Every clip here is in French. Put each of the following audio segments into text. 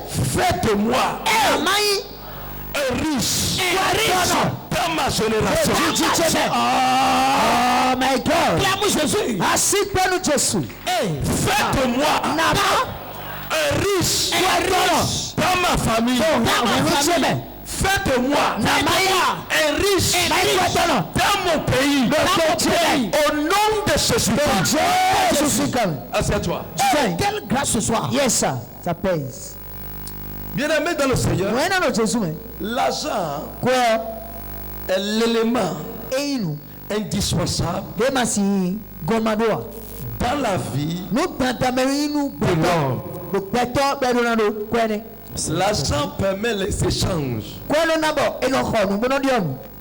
fais de moi un riche dans ma génération. Oh my God. Fais de moi un riche dans ma famille. Fais de moi un riche dans mon pays. Au nom de Jésus-Christ. Assieds-toi. Quelle grâce ce soir. Yes, sir. Ça pèse. Bien-aimé dans le Seigneur, l'argent est l'élément indispensable dans la vie de l'homme. L'argent permet les échanges.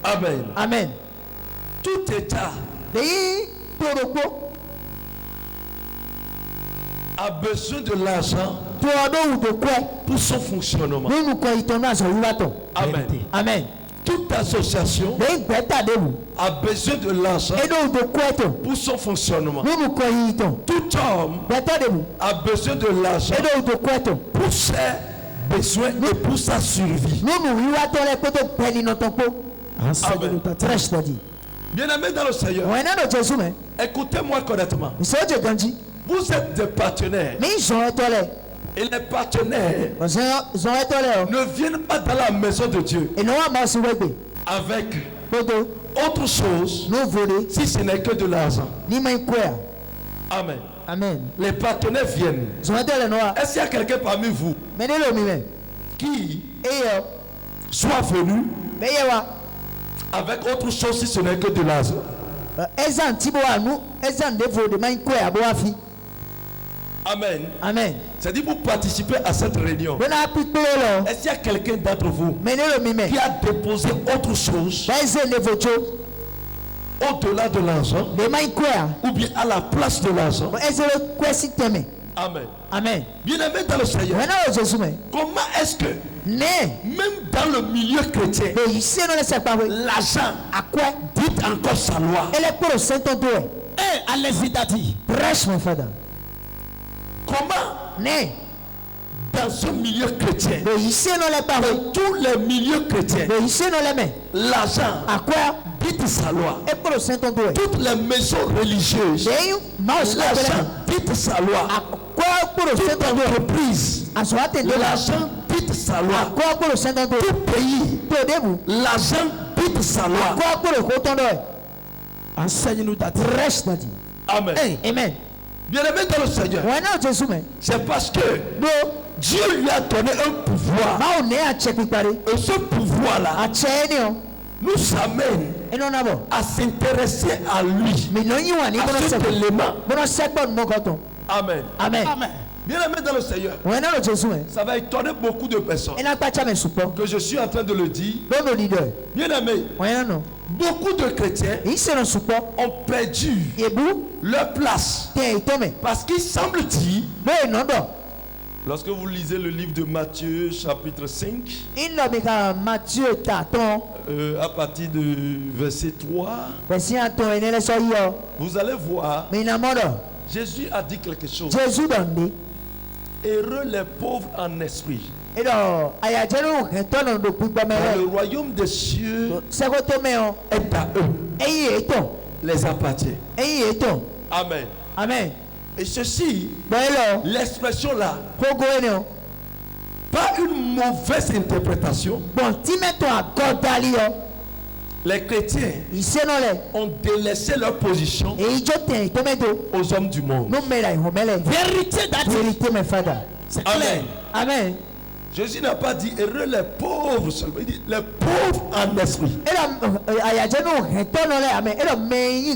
Amen. Amen. Tout État a besoin de l'argent pour son fonctionnement. Amen. Amen. Toute association a besoin de l'argent pour son fonctionnement. Tout homme a besoin de l'argent pour ses besoins et pour sa survie. Amen. Bien-aimé dans le Seigneur, écoutez-moi correctement. Vous êtes des partenaires. Et les partenaires ne viennent pas dans la maison de Dieu avec autre chose si ce n'est que de l'argent. Amen. Amen. Les partenaires viennent. Est-ce qu'il y a quelqu'un parmi vous qui soit venu avec autre chose si ce n'est que de l'argent? Amen. Amen. C'est-à-dire vous participez à cette réunion. Est-ce qu'il y a quelqu'un d'entre vous qui a déposé autre chose au-delà de l'argent ou bien à la place de l'argent? Amen. Amen. Bien-aimé dans le Seigneur, comment est-ce que même dans le milieu chrétien, l'argent dit encore sa loi? Comment dans ce milieu chrétien, dans tous les milieux chrétiens, l'argent dit sa loi? Toutes les maisons religieuses, l'argent dit sa loi. Toute entreprise, l'argent dit sa loi. Tout pays, l'argent dit sa loi. Enseigne-nous ta Amen. Amen. Bien-aimé dans le Seigneur, c'est parce que Dieu lui a donné un pouvoir. Et ce pouvoir-là nous amène à s'intéresser à lui, à cet élément. Amen. Amen. Bien-aimé dans le Seigneur, ça va étonner beaucoup de personnes que je suis en train de le dire. Bien-aimé, beaucoup de chrétiens ont perdu leur place parce qu'il semble dire, lorsque vous lisez le livre de Matthieu chapitre 5, à partir de verset 3, vous allez voir, Jésus a dit quelque chose. Heureux les pauvres en esprit, car le royaume des cieux est à eux, les appartient. Amen. Amen. Et ceci, l'expression là, pas une mauvaise interprétation. Les chrétiens ont délaissé leur position aux hommes du monde. Vérité, mes frères. Amen. Amen. Jésus n'a pas dit heureux les pauvres seulement, il dit les pauvres en esprit.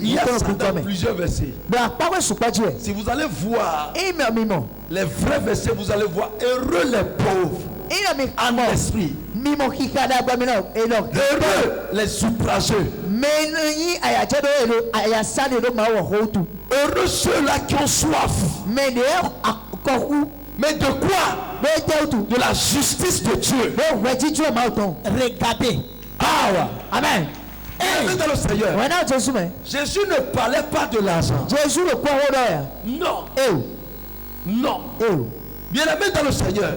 Il y a ça dans plusieurs versets. Si vous allez voir les vrais versets, vous allez voir heureux les pauvres en esprit. Heureux les outrageux. Heureux ceux-là qui ont soif. Mais de quoi? De la justice de Dieu. Regardez. Amen. Hey. Dans le Seigneur, Jésus ne parlait pas de l'argent. Non. Non. Bien-aimé dans le Seigneur,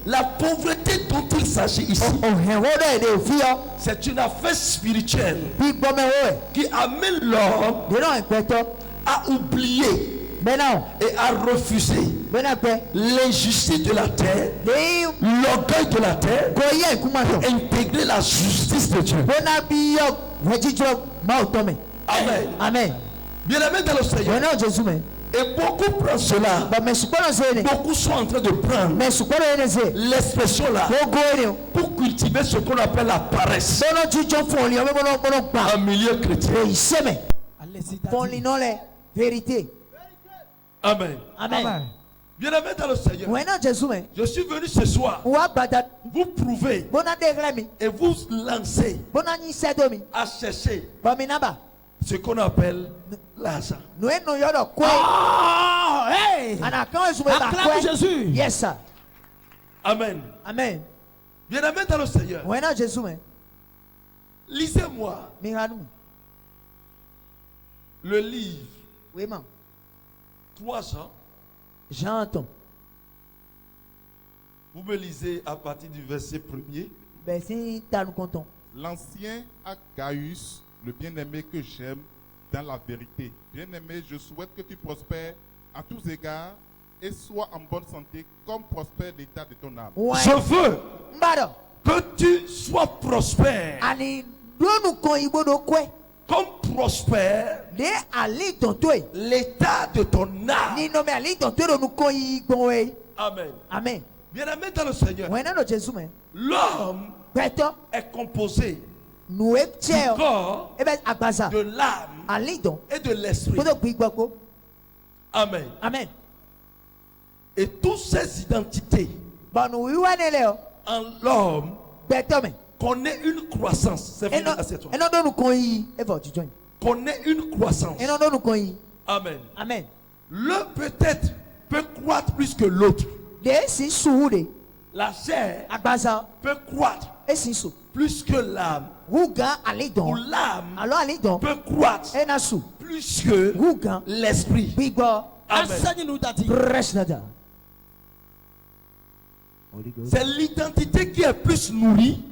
la pauvreté dont il s'agit ici, c'est une affaire spirituelle qui amène l'homme à oublier et à refuser l'injustice de la terre, l'orgueil de la terre, et intégrer la justice de Dieu. Amen. Amen. Bien-aimé dans le Seigneur, et beaucoup prennent cela. Beaucoup sont en train de prendre l'expression là pour cultiver ce qu'on appelle la paresse en milieu chrétien. Amen. Amen. Bien-aimé dans le Seigneur, je suis venu ce soir vous prouver et vous lancer à chercher ce qu'on appelle l'argent. Oh, hey! Acclame Jésus. Yes, sir. Amen. Amen. Bien-aimé dans le Seigneur, lisez-moi le livre 3 Jean. J'entends. Vous me lisez à partir du verset 1er. L'ancien à Gaius, le bien-aimé que j'aime dans la vérité. Bien-aimé, je souhaite que tu prospères à tous égards et sois en bonne santé comme prospère l'état de ton âme. Ouais. Je veux que tu sois prospère comme prospère l'état de ton âme. Amen. Amen. Bien-aimé dans le Seigneur, l'homme est composé du corps, de l'âme et de l'esprit. Amen. Amen. Et toutes ces identités en l'homme connaît une croissance. C'est vrai, connaît une croissance. Amen. Amen. L'un peut-être peut croître plus que l'autre. La chair peut croître plus que l'âme. Ou l'âme peut croître plus que l'esprit. Amen. C'est l'identité qui est plus nourrie,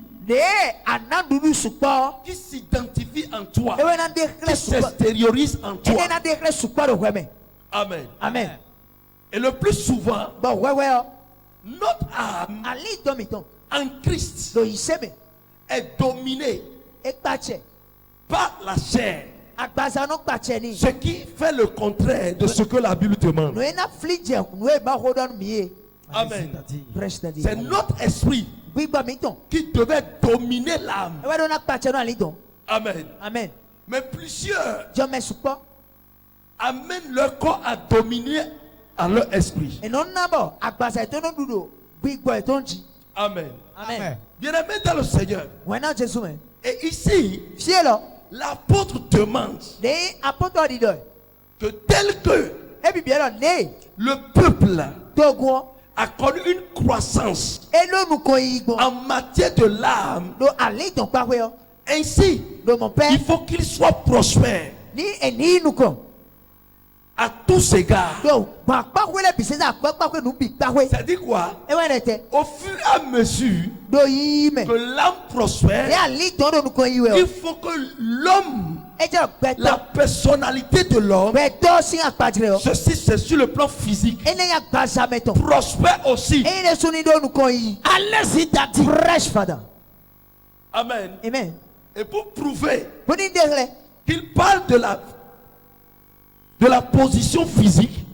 qui s'identifie en toi, qui s'extériorise en toi. Amen. Amen. Et le plus souvent, notre âme en Christ est dominée par la chair, ce qui fait le contraire de ce que la Bible demande. Amen. C'est notre esprit qui devait dominer l'âme. Amen. Amen. Mais plusieurs amènent leur corps à dominer à leur esprit. Amen. Amen. Bien-aimé dans le Seigneur. Et ici, l'apôtre demande que tel que le peuple a connu une croissance en matière de l'âme, ainsi il faut qu'il soit prospère à tous égards. C'est-à-dire quoi? Au fur et à mesure que l'âme prospère, il faut que l'homme, la personnalité de l'homme, ceci c'est sur le plan physique, prospère aussi. Amen. Amen. Et pour prouver qu'il parle de la position physique,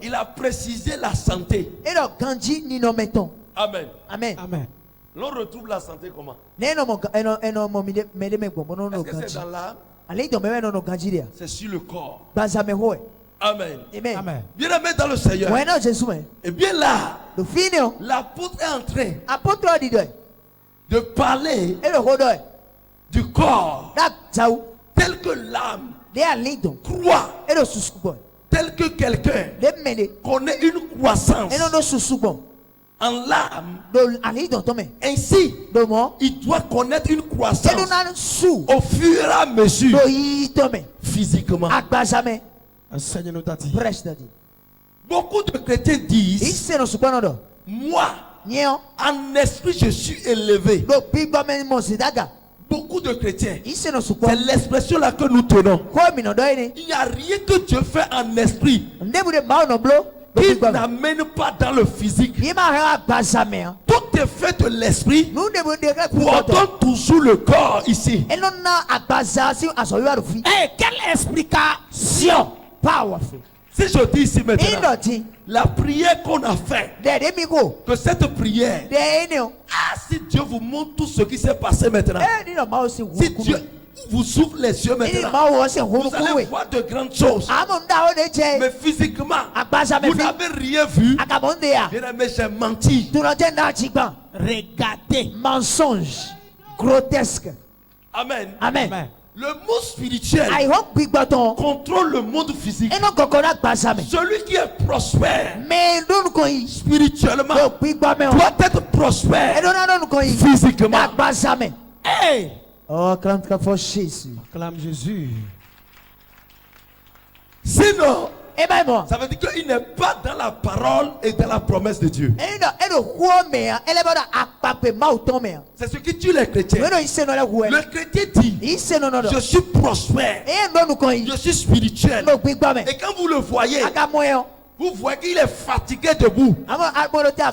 il a précisé la santé. Amen. Amen. Amen. L'on retrouve la santé comment? Est-ce que c'est dans l'âme? C'est sur le corps. Amen. Amen. Bien aimé dans le Seigneur. Et bien là, l'apôtre est en train de parler du corps tel que l'âme croit, tel que quelqu'un connaît une croissance en l'âme, ainsi il doit connaître une croissance au fur et à mesure physiquement. Enseigne-nous, Tati. Prêche, Daddy. Beaucoup de chrétiens disent, moi, en esprit, je suis élevé. Beaucoup de chrétiens, c'est l'expression là que nous tenons. Il n'y a rien que Dieu fait en esprit qui n'amène pas dans le physique. Tout est fait de l'esprit. Pourtant toujours le corps ici. Quelle explication powerful. Si je dis ici maintenant, la prière qu'on a fait, que cette prière, si Dieu vous montre tout ce qui s'est passé maintenant, si Dieu vous ouvre les yeux maintenant, vous allez voir de grandes choses. Mais physiquement, vous n'avez rien vu. Bien-aimé, j'ai menti. Regardez, mensonge, grotesque. Amen. Amen. Le monde spirituel contrôle le monde physique. Celui qui est prospère spirituellement doit être prospère physiquement. Hey! Oh, acclame Jésus. Sinon, ça veut dire qu'il n'est pas dans la parole et dans la promesse de Dieu. C'est ce qui tue les chrétiens. Le chrétien dit, je suis prospère, je suis spirituel. Et quand vous le voyez, vous voyez qu'il est fatigué debout.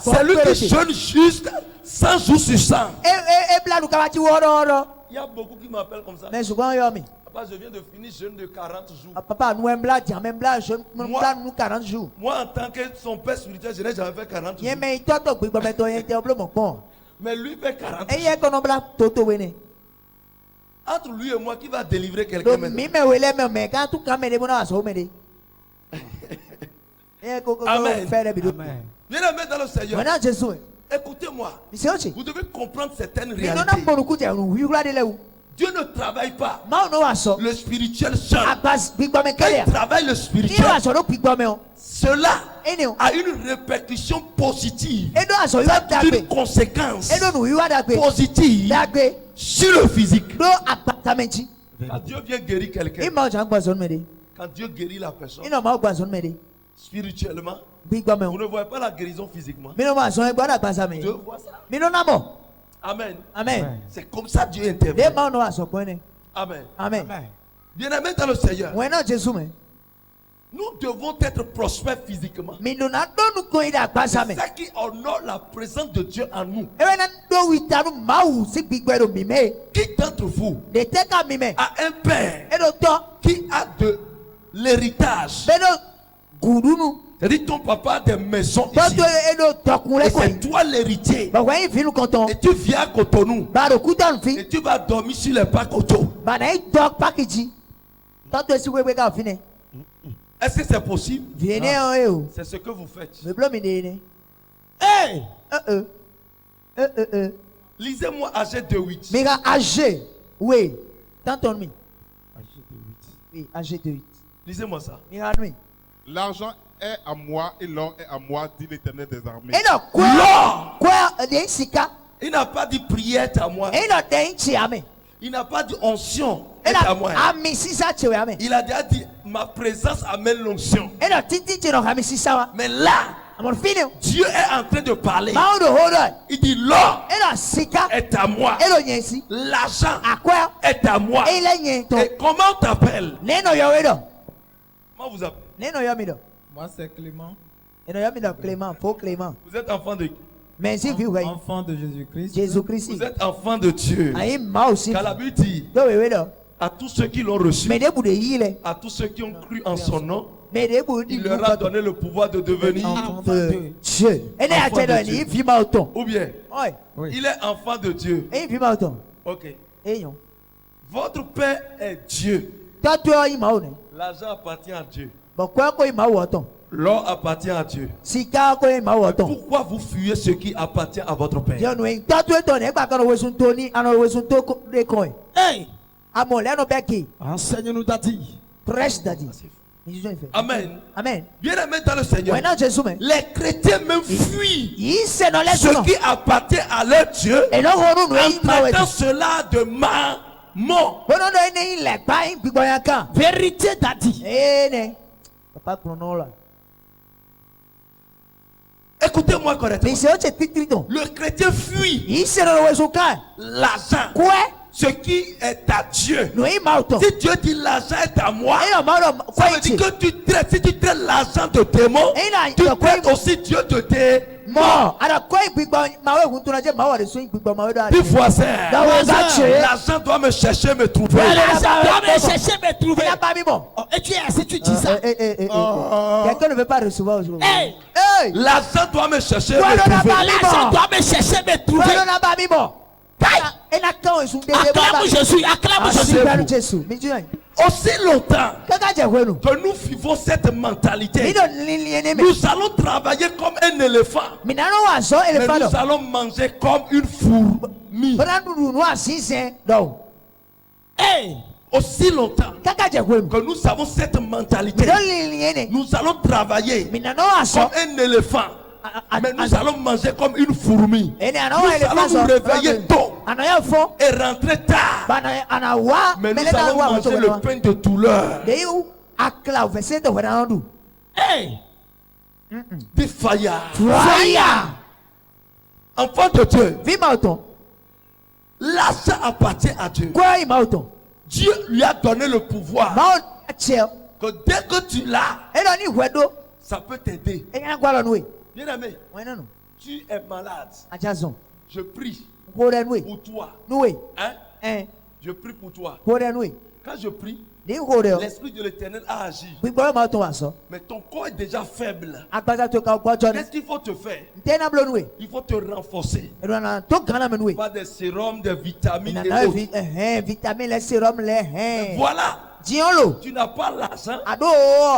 C'est lui qui jeûne juste 100 jours sur 100. Il y a beaucoup qui m'appellent comme ça. Papa, je viens de finir jeûne de 40 jours. Moi, en tant que son père spirituel, je n'ai jamais fait 40 jours. Mais lui fait 40 jours. Entre lui et moi, qui va délivrer quelqu'un maintenant? Amen. Viens la mettre dans le Seigneur. Écoutez-moi. Vous devez comprendre certaines réalités. Dieu ne travaille pas le spirituel seul. Quand il travaille le spirituel, cela a une répercussion positive. Ça a une conséquence positive sur le physique. Quand Dieu vient guérir quelqu'un, quand Dieu guérit la personne spirituellement, vous ne voyez pas la guérison physiquement. Dieu voit ça. Amen. Amen. C'est comme ça que Dieu intervient. Amen. Amen. Bien-aimés dans le Seigneur, nous devons être prospères physiquement. C'est ça qui honore la présence de Dieu en nous. Qui d'entre vous a un père qui a de l'héritage? C'est-à-dire ton papa a des maisons ici. Et c'est toi l'héritier. Et tu viens à Cotonou. Et tu vas dormir sur les pas Cotonou. Est-ce que c'est possible? C'est ce que vous faites. Hey! Lisez-moi AG 2.8. Mais AG, oui. T'entends-moi? Oui, AG 2.8. Lisez-moi ça. L'argent est à moi et l'or est à moi, dit l'Éternel des armées. L'or! Il n'a pas dit prière à moi. Il n'a pas dit onction est à moi. Il a déjà dit ma présence amène l'onction. Mais là, Dieu est en train de parler. Il dit l'or est à moi. L'argent est à moi. Et comment on t'appelle? Comment vous appelez? Moi c'est Clément. Clément. Vous êtes enfant de qui? Enfant de Jésus-Christ. Vous êtes enfant de Dieu. Car la Bible dit à tous ceux qui l'ont reçu, à tous ceux qui ont cru en son nom, il leur a donné le pouvoir de devenir enfant de Dieu. Ou bien, il est enfant de Dieu. Ok. Votre Père est Dieu. L'argent appartient à Dieu. L'or appartient à Dieu. Pourquoi vous fuyez ce qui appartient à votre Père? Hey! Enseigne-nous, Daddy. Prêche, Daddy. Amen. Amen. Bien-aimés dans le Seigneur, les chrétiens même fuient ce qui appartient à leur Dieu en traitant cela de mammon. Vérité, Daddy. Papa chrono là. Écoutez-moi correctement. Mais c'est autre titre. Le chrétien fuit Il se le l'argent. Quoi? Ce qui est à Dieu. Nous il m'a autant. Si Dieu dit l'argent est à moi, Et ça veut dire que tu traites. Si tu traites l'argent de démon, tu traites aussi Dieu de tes morts. Puis voisin, l'argent doit me chercher, me trouver. L'argent doit me chercher, me trouver. Et tu es, si tu dis ça. Quelqu'un ne veut pas recevoir aujourd'hui. L'argent doit me chercher, me trouver. L'argent doit me chercher, me trouver. Acclame Jésus, acclame Jésus. Aussi longtemps que nous vivons cette mentalité, nous allons travailler comme un éléphant, mais nous allons manger comme une fourmi. Aussi longtemps que nous avons cette mentalité, nous allons travailler comme un éléphant, mais nous allons manger comme une fourmi. Nous allons nous réveiller tôt et rentrer tard, mais nous allons manger le pain de douleur. Des faillards. Enfant de Dieu, l'argent appartient à Dieu. Dieu lui a donné le pouvoir que dès que tu l'as, ça peut t'aider. Bien aimé, tu es malade. Je prie pour toi. Hein? Je prie pour toi. Quand je prie, l'Esprit de l'Éternel a agi. Mais ton corps est déjà faible. Qu'est-ce qu'il faut te faire? Il faut te renforcer par des sérums, des vitamines et autres. Voilà. Tu n'as pas l'argent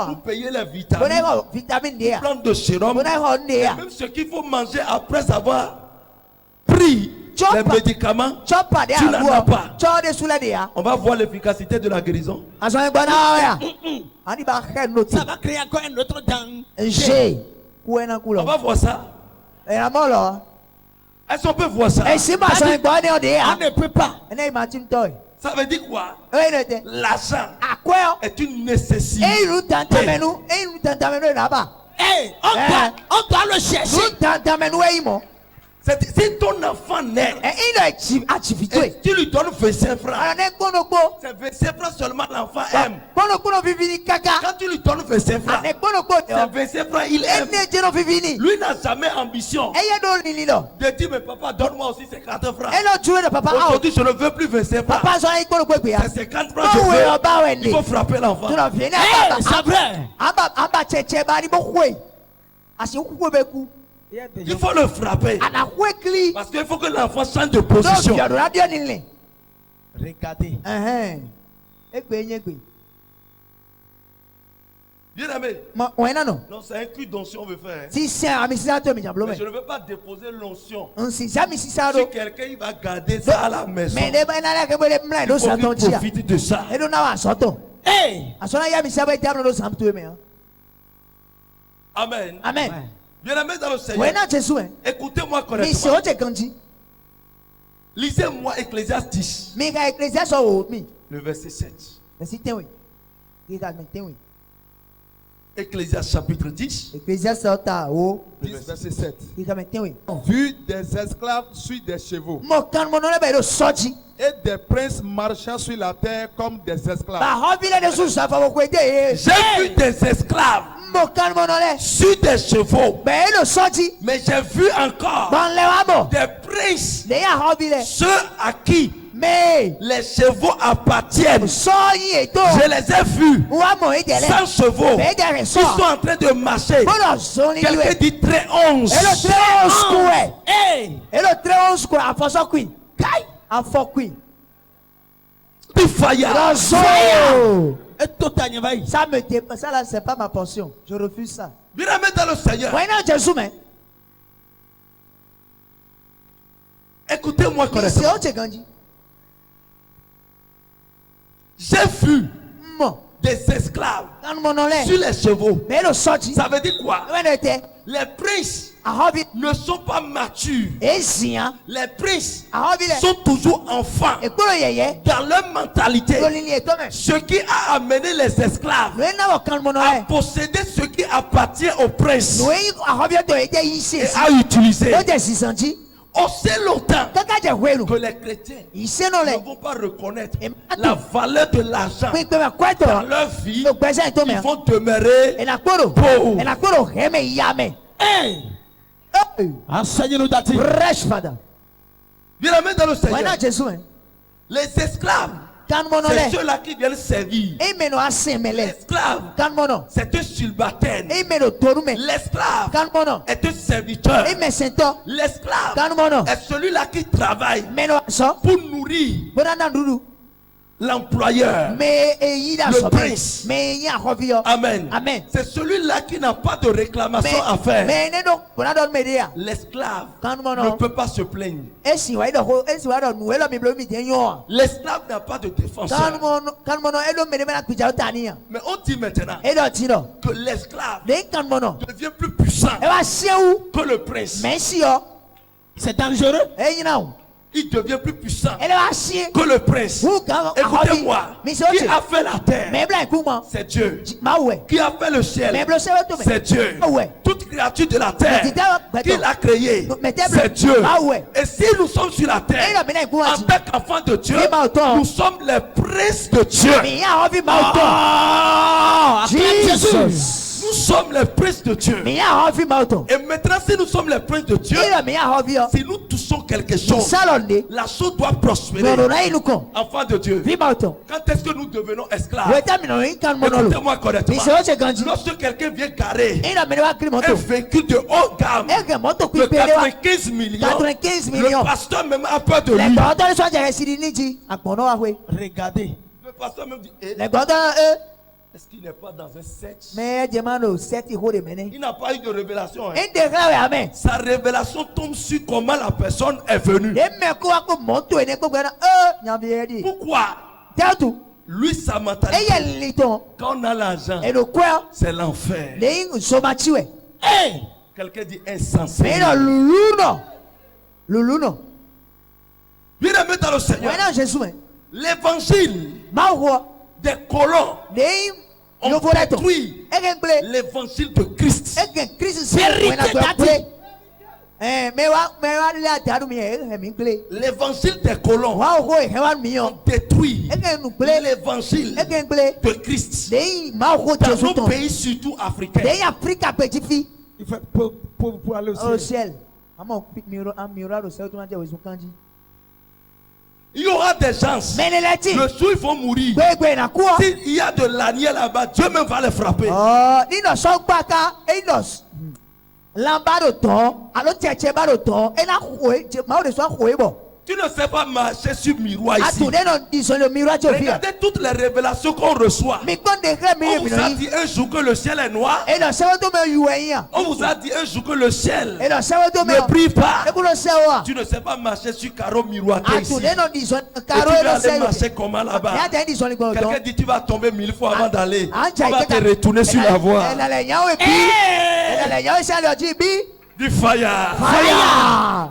pour payer les vitamines, prendre de sérum, et même ce qu'il faut manger après avoir pris les médicaments, tu n'en as pas. On va voir l'efficacité de la guérison. Ça va créer encore un autre danger. On va voir ça. Est-ce qu'on peut voir ça? On ne peut pas. Ça veut dire quoi? L'argent est une nécessité. On doit le chercher. Si ton enfant naît et tu lui donnes 25 francs, c'est 25 francs seulement l'enfant aime. Quand tu lui donnes 25 francs, c'est 25 francs il aime. Lui n'a jamais ambition de dire mais papa donne-moi aussi 50 francs. Aujourd'hui je ne veux plus 25 francs. C'est 50 francs je veux. Il faut frapper l'enfant. C'est vrai. Il faut le frapper. Parce qu'il faut que l'enfant change de position. Regardez. Bien aimé. Non, c'est un cul d'onction on veut faire. Mais je ne veux pas déposer l'onction. Si quelqu'un il va garder ça à la maison, il faut qu'il profite de ça. Amen. Amen. Bien aimé dans le Seigneur, écoutez-moi correctement. Lisez-moi Ecclésiaste 10, le verset 7. Ecclésiaste chapitre 10, verset 7. Vu des esclaves sur des chevaux et des princes marchant sur la terre comme des esclaves. J'ai vu des esclaves sur des chevaux, mais j'ai vu encore des princes, ceux à qui les chevaux appartiennent. Je les ai vus sans chevaux. Ils sont en train de marcher. Quelqu'un dit très 11. Ça me dépasse, ça là c'est pas ma portion. Je refuse ça. Bien aimé dans le Seigneur. Écoutez-moi correctement. J'ai vu des esclaves sur les chevaux. Ça veut dire quoi? Les princes ne sont pas matures. Les princes sont toujours enfants dans leur mentalité. Ce qui a amené les esclaves à posséder ce qui appartient aux princes et à utiliser. Aussi longtemps que les chrétiens ne vont pas reconnaître la valeur de l'argent dans leur vie, ils vont demeurer pauvres. Enseigne-nous ta vie. Bien-aimés dans le Seigneur, les esclaves, c'est ceux-là qui viennent servir. L'esclave, c'est un subalterne. L'esclave est un serviteur. L'esclave est celui-là qui travaille pour nourrir l'employeur, le prince. Amen. C'est celui-là qui n'a pas de réclamation à faire. L'esclave ne peut pas se plaindre. L'esclave n'a pas de défenseur. Mais on dit maintenant que l'esclave devient plus puissant que le prince. C'est dangereux. Il devient plus puissant que le prince. Écoutez-moi, qui a fait la terre? C'est Dieu. Qui a fait le ciel? C'est Dieu. Toute créature de la terre qui l'a créée, c'est Dieu. Et si nous sommes sur la terre en tant qu'enfants de Dieu, nous sommes les princes de Dieu. Jésus. Nous sommes les princes de Dieu. Et maintenant, si nous sommes les princes de Dieu, si nous touchons quelque chose, la chose doit prospérer. Enfants de Dieu, quand est-ce que nous devenons esclaves? Écoutez-moi correctement. Lorsque quelqu'un vient garer un véhicule de haut gamme de 95 millions, le pasteur même a peur de lui. Regardez. Le pasteur même dit, est-ce qu'il n'est pas dans un sexe? Il n'a pas eu de révélation. Sa révélation tombe sur comment la personne est venue. Pourquoi? Lui, sa mentalité, quand on a l'argent, c'est l'enfer. Quelqu'un dit insensé. Bien aimé dans le Seigneur, l'évangile des colons ont détruit l'évangile de Christ. L'évangile des colons ont détruit l'évangile de Christ dans nos pays, surtout africains. Il faut pour aller au ciel. Il y aura des gens, le jour ils vont mourir. S'il y a de l'agneau là-bas, Dieu même va les frapper. Tu ne sais pas marcher sur miroir ici. Regardez toutes les révélations qu'on reçoit. On vous a dit un jour que le ciel est noir. On vous a dit un jour que le ciel ne brille pas. Tu ne sais pas marcher sur carreau miroité ici. Et tu vas aller marcher comment là-bas? Quelqu'un dit tu vas tomber 1000 fois avant d'aller. On va te retourner sur la voie. Du fire.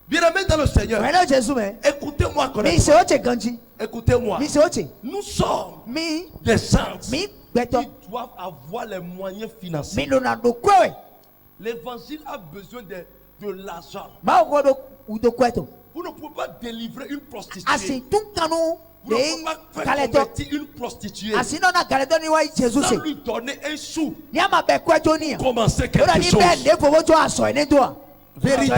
Bien-aimés dans le Seigneur, écoutez-moi correctement. Écoutez-moi. Nous sommes des gens qui doivent avoir les moyens financiers. L'évangile a besoin de l'argent. Vous ne pouvez pas délivrer une prostituée. Vous ne pouvez pas faire convertir une prostituée sans lui donner un sou. Commencer quelque chose. Vérité.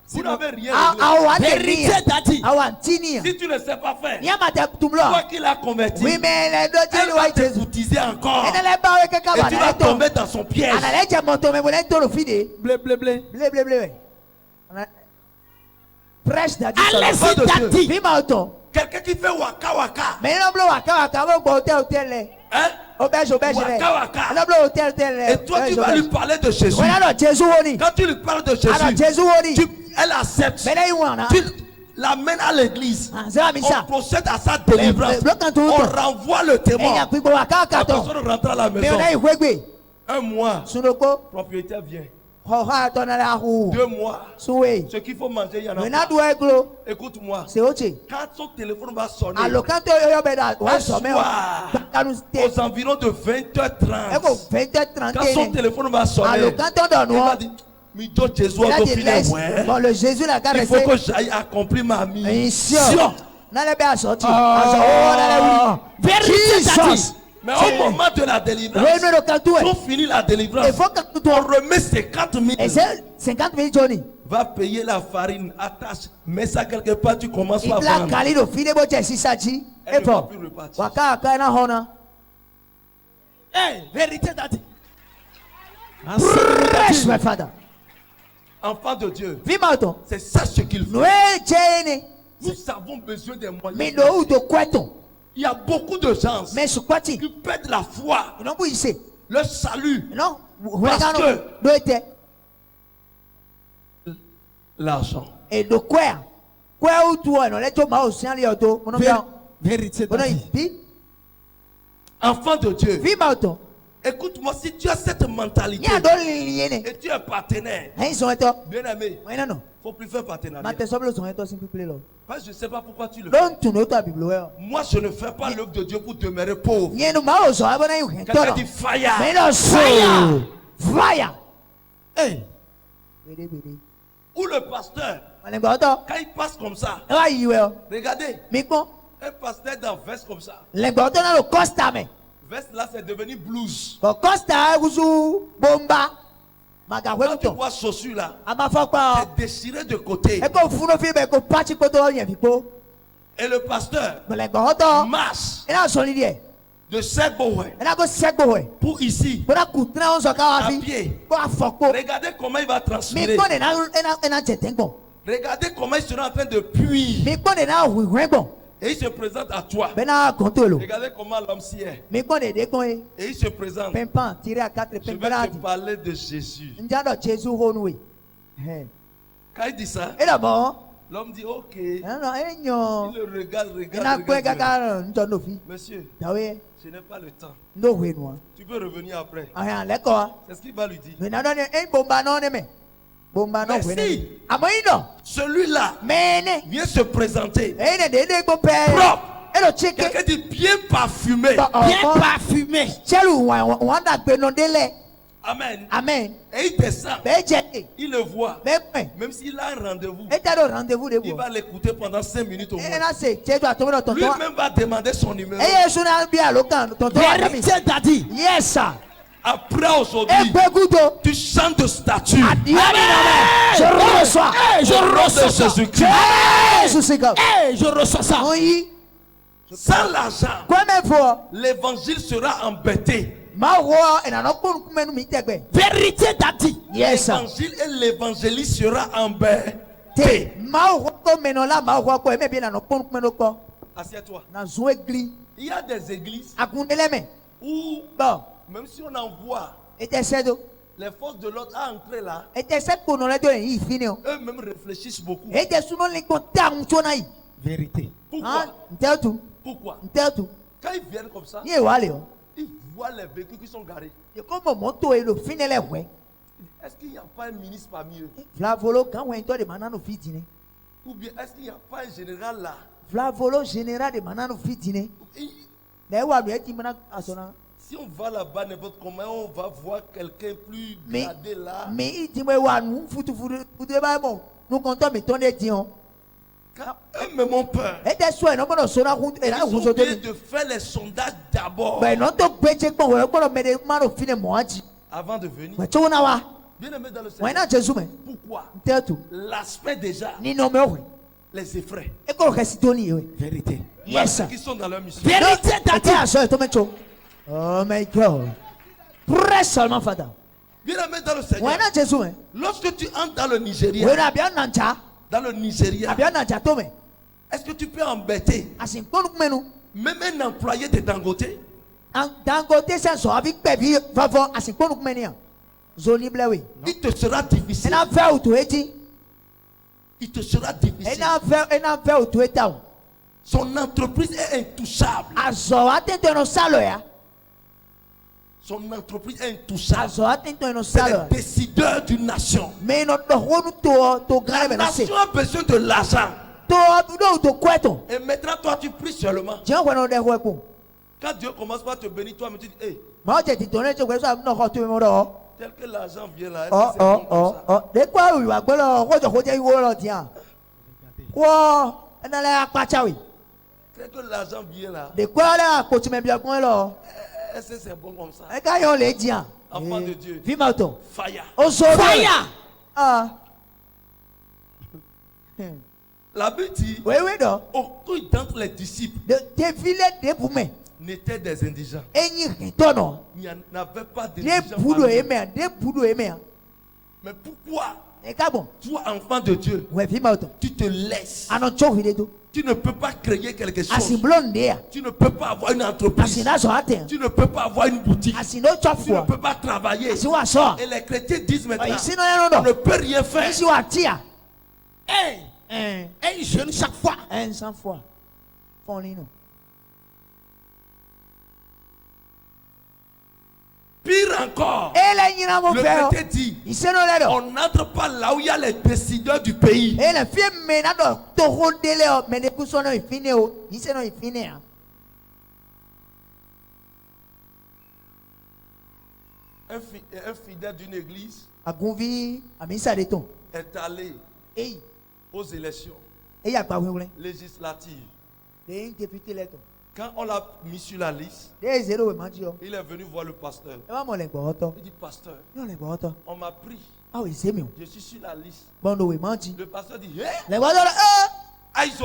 Vous n'avez rien réglé. Si tu ne sais pas faire, toi qui l'as converti, elle va te coutiser encore. Et tu vas tomber dans son piège. Prêche Allez-y, quelqu'un qui fait waka waka. Hein? Waka waka. Et toi tu vas lui parler de Jésus. Quand tu lui parles de Jésus, elle accepte. l'amène à l'église, on procède à sa délivrance, on renvoie le témoin, la personne rentre à la maison. Un mois, propriétaire vient. 2 mois, ce qu'il faut manger, il y en a pas. Écoute-moi, quand son téléphone va sonner, un soir, aux environs de 20h30, quand son téléphone va sonner, il va dire, il faut que j'aille accomplir ma mission. Mais au moment de la délivrance, pour finir la délivrance, on remet 50 000. Va payer la farine, attache, mets ça quelque part, tu commences à vendre. Elle ne va plus repartir. Vérité d'Adi. Enfant de Dieu, c'est ça ce qu'il faut. Nous avons besoin des moyens. Il y a beaucoup de gens qui perdent la foi, le salut, parce que l'argent. Et de quoi? Vérité. Enfant de Dieu, écoute-moi, si tu as cette mentalité et tu es partenaire, bien aimé, il ne faut plus faire partenariat. Parce que je ne sais pas pourquoi tu le fais. Moi, je ne fais pas l'œuvre de Dieu pour demeurer pauvre. Quelqu'un dit fire. Fire. Hey. Ou le pasteur, quand il passe comme ça, regardez, un pasteur dans veste comme ça. Veste là, c'est devenu blues. Quand tu vois chaussures là, c'est déchiré de côté. Et le pasteur marche de Segbowe pour ici, à pied. Regardez comment il va transpirer. Regardez comment il sera en train de puire. Et il se présente à toi. Regardez comment l'homme s'y est. Et il se présente. Je vais te parler de Jésus. Quand il dit ça, l'homme dit ok. Il le regarde. Monsieur, je n'ai pas le temps. Tu peux revenir après. C'est ce qu'il va lui dire. Mais si celui-là vient se présenter propre, quelqu'un dit bien parfumé. Amen. Et il descend. Il le voit. Même s'il a un rendez-vous, il va l'écouter pendant 5 minutes au moins. Lui-même va demander son numéro. Yes, sir. Après aujourd'hui, tu changes de statut. Je reçois. Jésus-Christ. Je reçois ça. Sans l'argent, l'évangile sera embêté. Vérité d'Adi. L'évangile et l'évangéliste sera embêté. Assieds-toi. Il y a des églises où même si on envoie les forces de l'ordre à entrer là, eux-mêmes réfléchissent beaucoup. Vérité. Pourquoi? Quand ils viennent comme ça, ils voient les véhicules qui sont garés. Est-ce qu'il n'y a pas un ministre parmi eux? Ou bien est-ce qu'il n'y a pas un général là? Si on va là-bas, n'importe comment, on va voir quelqu'un plus gradé là. Car eux-mêmes ont peur. Ils ont oublié de faire les sondages d'abord. Avant de venir. Bien aimé dans le Seigneur. Pourquoi? L'aspect déjà les effraie. Vérité. Yes. Ceux qui sont dans leur mission. Vérité. Oh my God. Presse seulement, Fada. Bien aimé dans le Seigneur. Lorsque tu entres dans le Nigeria, est-ce que tu peux embêter même un employé de Dangote? Il te sera difficile. il te sera difficile. Son entreprise est intouchable. Son entreprise est intouchable. C'est le décideur d'une nation. La nation a besoin de l'argent. Et maintenant, toi, tu pries seulement. Quand Dieu commence par te bénir, toi, tu dis, hey, tel que l'argent vient là. Tel que l'argent vient là. Est-ce que c'est bon comme ça? Enfant de Dieu. Fire. Fire. La Bible dit, aucun d'entre les disciples n'étaient des indigents. Il n'y avait pas d'indigents. Mais pourquoi toi, enfant de Dieu, tu te laisses? Tu ne peux pas créer quelque chose. Tu ne peux pas avoir une entreprise. Tu ne peux pas avoir une boutique. Tu ne peux pas travailler. Et les chrétiens disent maintenant, on ne peut rien faire. Un jeune chaque fois. Pire encore, le chrétien dit, on n'entre pas là où il y a les décideurs du pays. Un fidèle d'une église est allé aux élections législatives. Quand on l'a mis sur la liste, il est venu voir le pasteur. Il dit, pasteur, on m'a pris. Je suis sur la liste. Le pasteur dit, hé, ils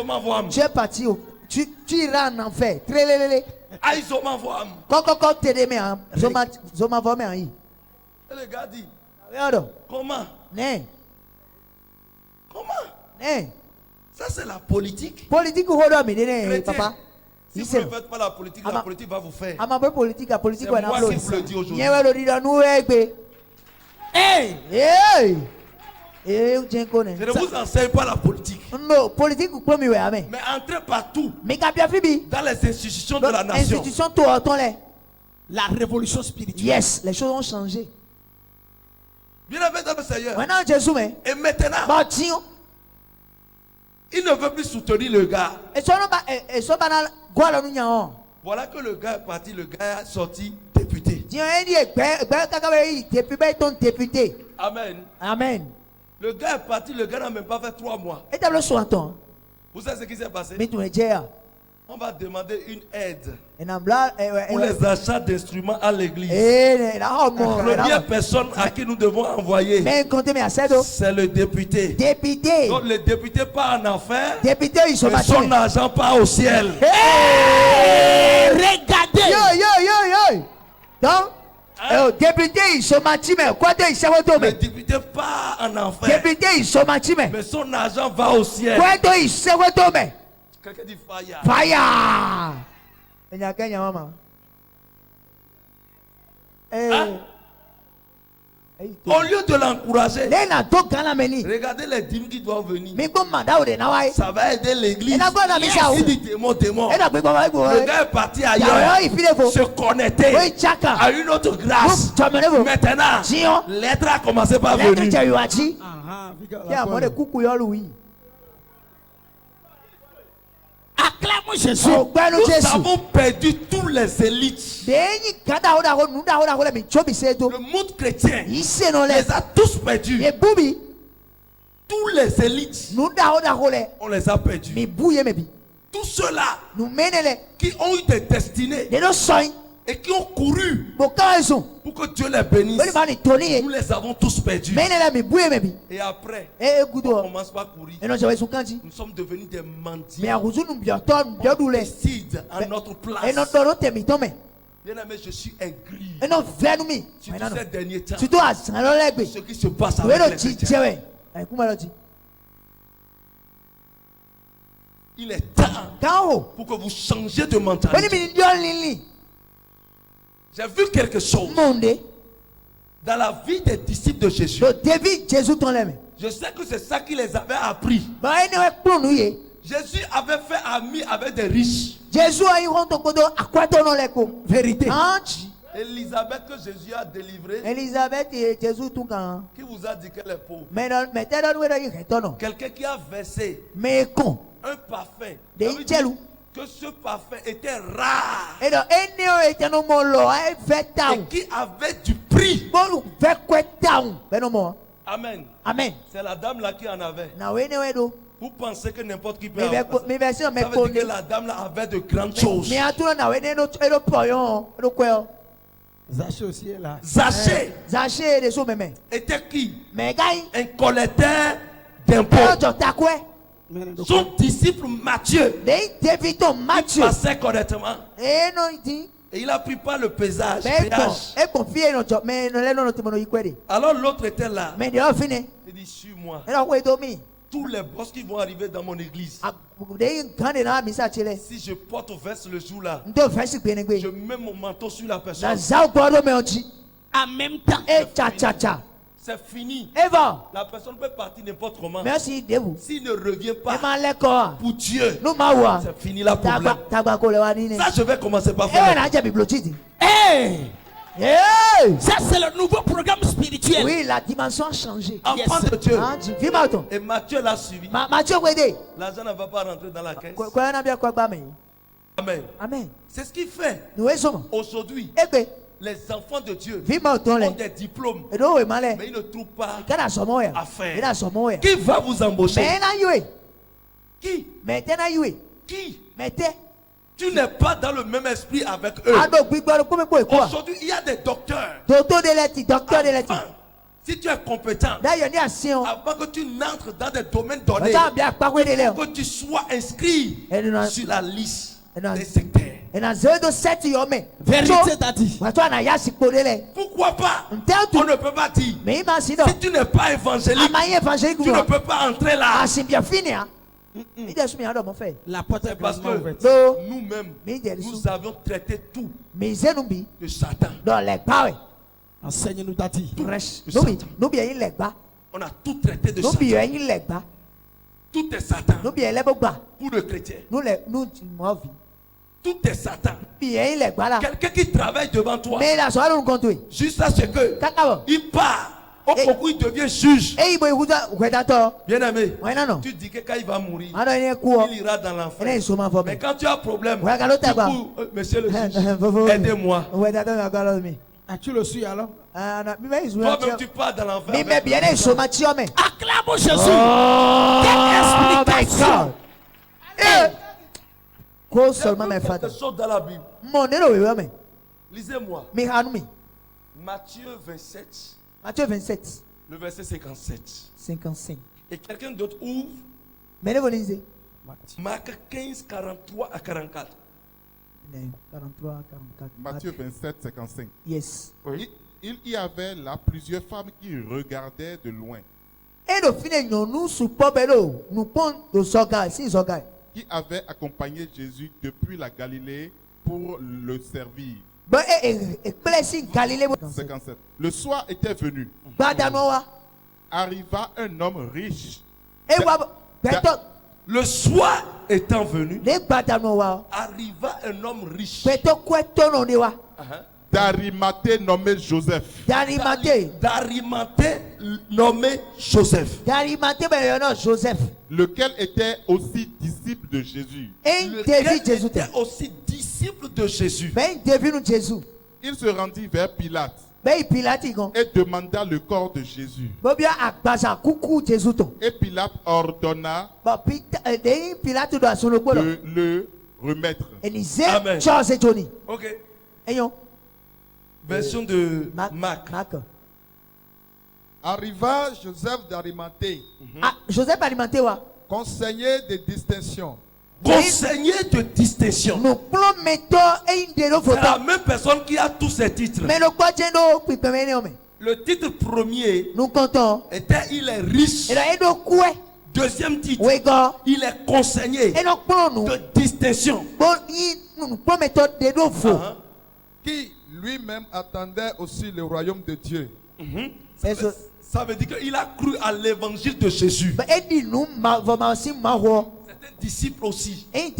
m'envoient. Tu es parti, tu iras en enfer. Ils m'envoient. Et le gars dit, comment? Ça c'est la politique. Chrétien, si vous ne faites pas la politique va vous faire. C'est moi qui vous le dis aujourd'hui. Je ne vous enseigne pas la politique. Mais entrez partout dans les institutions de la nation. La révolution spirituelle. Yes, les choses ont changé. Bien-aimé dans le Seigneur. Et maintenant, il ne veut plus soutenir le gars. Voilà que le gars est parti, le gars est sorti député. Amen. Amen. Le gars est parti, le gars n'a même pas fait 3 mois. Vous savez ce qui s'est passé? On va demander une aide pour les achats d'instruments à l'église. La première personne à qui nous devons envoyer, c'est le député. Donc le député part en enfer, et son argent part au ciel. Regardez. Donc, député, il se matin, mais quoi de le député part en enfer, mais son argent va au ciel. Quelqu'un dit fire. Fire. Au lieu de l'encourager, regardez les dîmes qui doivent venir. Ça va aider l'église. Il dit démon. Le gars est parti ailleurs, se connecter à une autre grâce. Maintenant, l'être a commencé par venir. Acclame Jésus. Nous avons perdu tous les élites. Le monde chrétien les a tous perdus. Tous les élites, on les a perdus. Tous ceux-là qui ont eu des destinées et qui ont couru pour que Dieu les bénisse, nous les avons tous perdus. Et après, on commence par courir. Nous sommes devenus des mendiants. On décide à notre place. Bien-aimé, je suis aigri. Surtout ces derniers temps, ce qui se passe avec les chrétiens. Il est temps pour que vous changiez de mentalité. J'ai vu quelque chose dans la vie des disciples de Jésus. Je sais que c'est ça qui les avait appris. Jésus avait fait ami avec des riches. Vérité. Élisabeth que Jésus a délivré. Qui vous a dit qu'elle est pauvre? Quelqu'un qui a versé un parfum. Que ce parfum était rare. Et qui avait du prix. Amen. Amen. C'est la dame là qui en avait. Vous pensez que n'importe qui peut avoir ça? Ça veut dire que la dame là avait de grandes choses. Zaché aussi est là. Zaché était qui? Un collecteur d'impôts. Son disciple Matthieu, il passait correctement. Et il a pris par le péage. Alors l'autre était là. Il dit, suis-moi. Tous les boss qui vont arriver dans mon église, si je porte verse le jour là, je mets mon manteau sur la personne. En même temps, c'est fini. Eva. La personne peut partir n'importe comment. Merci. S'il ne revient pas pour Dieu, c'est fini la problème. Ça, je vais commencer par faire. Hey! Ça, c'est le nouveau programme spirituel. Oui, la dimension a changé. Enfant de Dieu. Yes. Et Matthieu l'a suivi. L'argent ne va pas rentrer dans la caisse. Amen. Amen. C'est ce qu'il fait. Aujourd'hui, les enfants de Dieu ont des diplômes, mais ils ne trouvent pas à faire. Qui va vous embaucher? Qui? Qui? Tu n'es pas dans le même esprit avec eux. Aujourd'hui, il y a des docteurs. Enfin, si tu es compétent, avant que tu n'entres dans des domaines donnés, il faut que tu sois inscrit sur la liste des secteurs. Vérité t'a dit. Pourquoi pas? On ne peut pas dire. Si tu n'es pas évangélique, tu ne peux pas entrer là. La porte est parce que nous-mêmes, nous avions traité tout de Satan. Enseigne-nous t'a dit. On a tout traité de Satan. Tout est Satan pour le chrétien. Tout est Satan. Quelqu'un qui travaille devant toi, juste à ce que il part. Au concours, il devient juge. Bien aimé, tu dis que quand il va mourir, il ira dans l'enfer. Mais quand tu as un problème, tu dis, monsieur le juge, aidez-moi. Tu le suis alors? Toi-même, tu pars dans l'enfer. Acclame Jésus. Quelle explication? Quelque chose dans la Bible. Lisez-moi. Matthieu 27. Matthieu 27. Le verset 57. 55. Et quelqu'un d'autre ouvre Marc 15, 43 à 44. 43 à 44. Matthieu 27, 55. Yes. Oui. Il y avait là plusieurs femmes qui regardaient de loin. Qui avaient accompagné Jésus depuis la Galilée pour le servir. 57. Le soir était venu. Arriva un homme riche. Le soir étant venu, arriva un homme riche. D'Arimathée nommé Joseph. D'Arimathée nommé Joseph. Lequel était aussi disciple de Jésus. Il se rendit vers Pilate et demanda le corps de Jésus. Et Pilate ordonna de le remettre. Amen. Ok. Version de Marc. Arriva Joseph d'Arimathée. Joseph Arimathée, conseiller de distinction. Conseiller de distinction. C'est la même personne qui a tous ces titres. Le titre premier était il est riche. Deuxième titre, il est conseiller de distinction. Qui lui-même attendait aussi le royaume de Dieu. C'est Ça veut dire qu'il a cru à l'évangile de Jésus. C'est un disciple aussi. Mais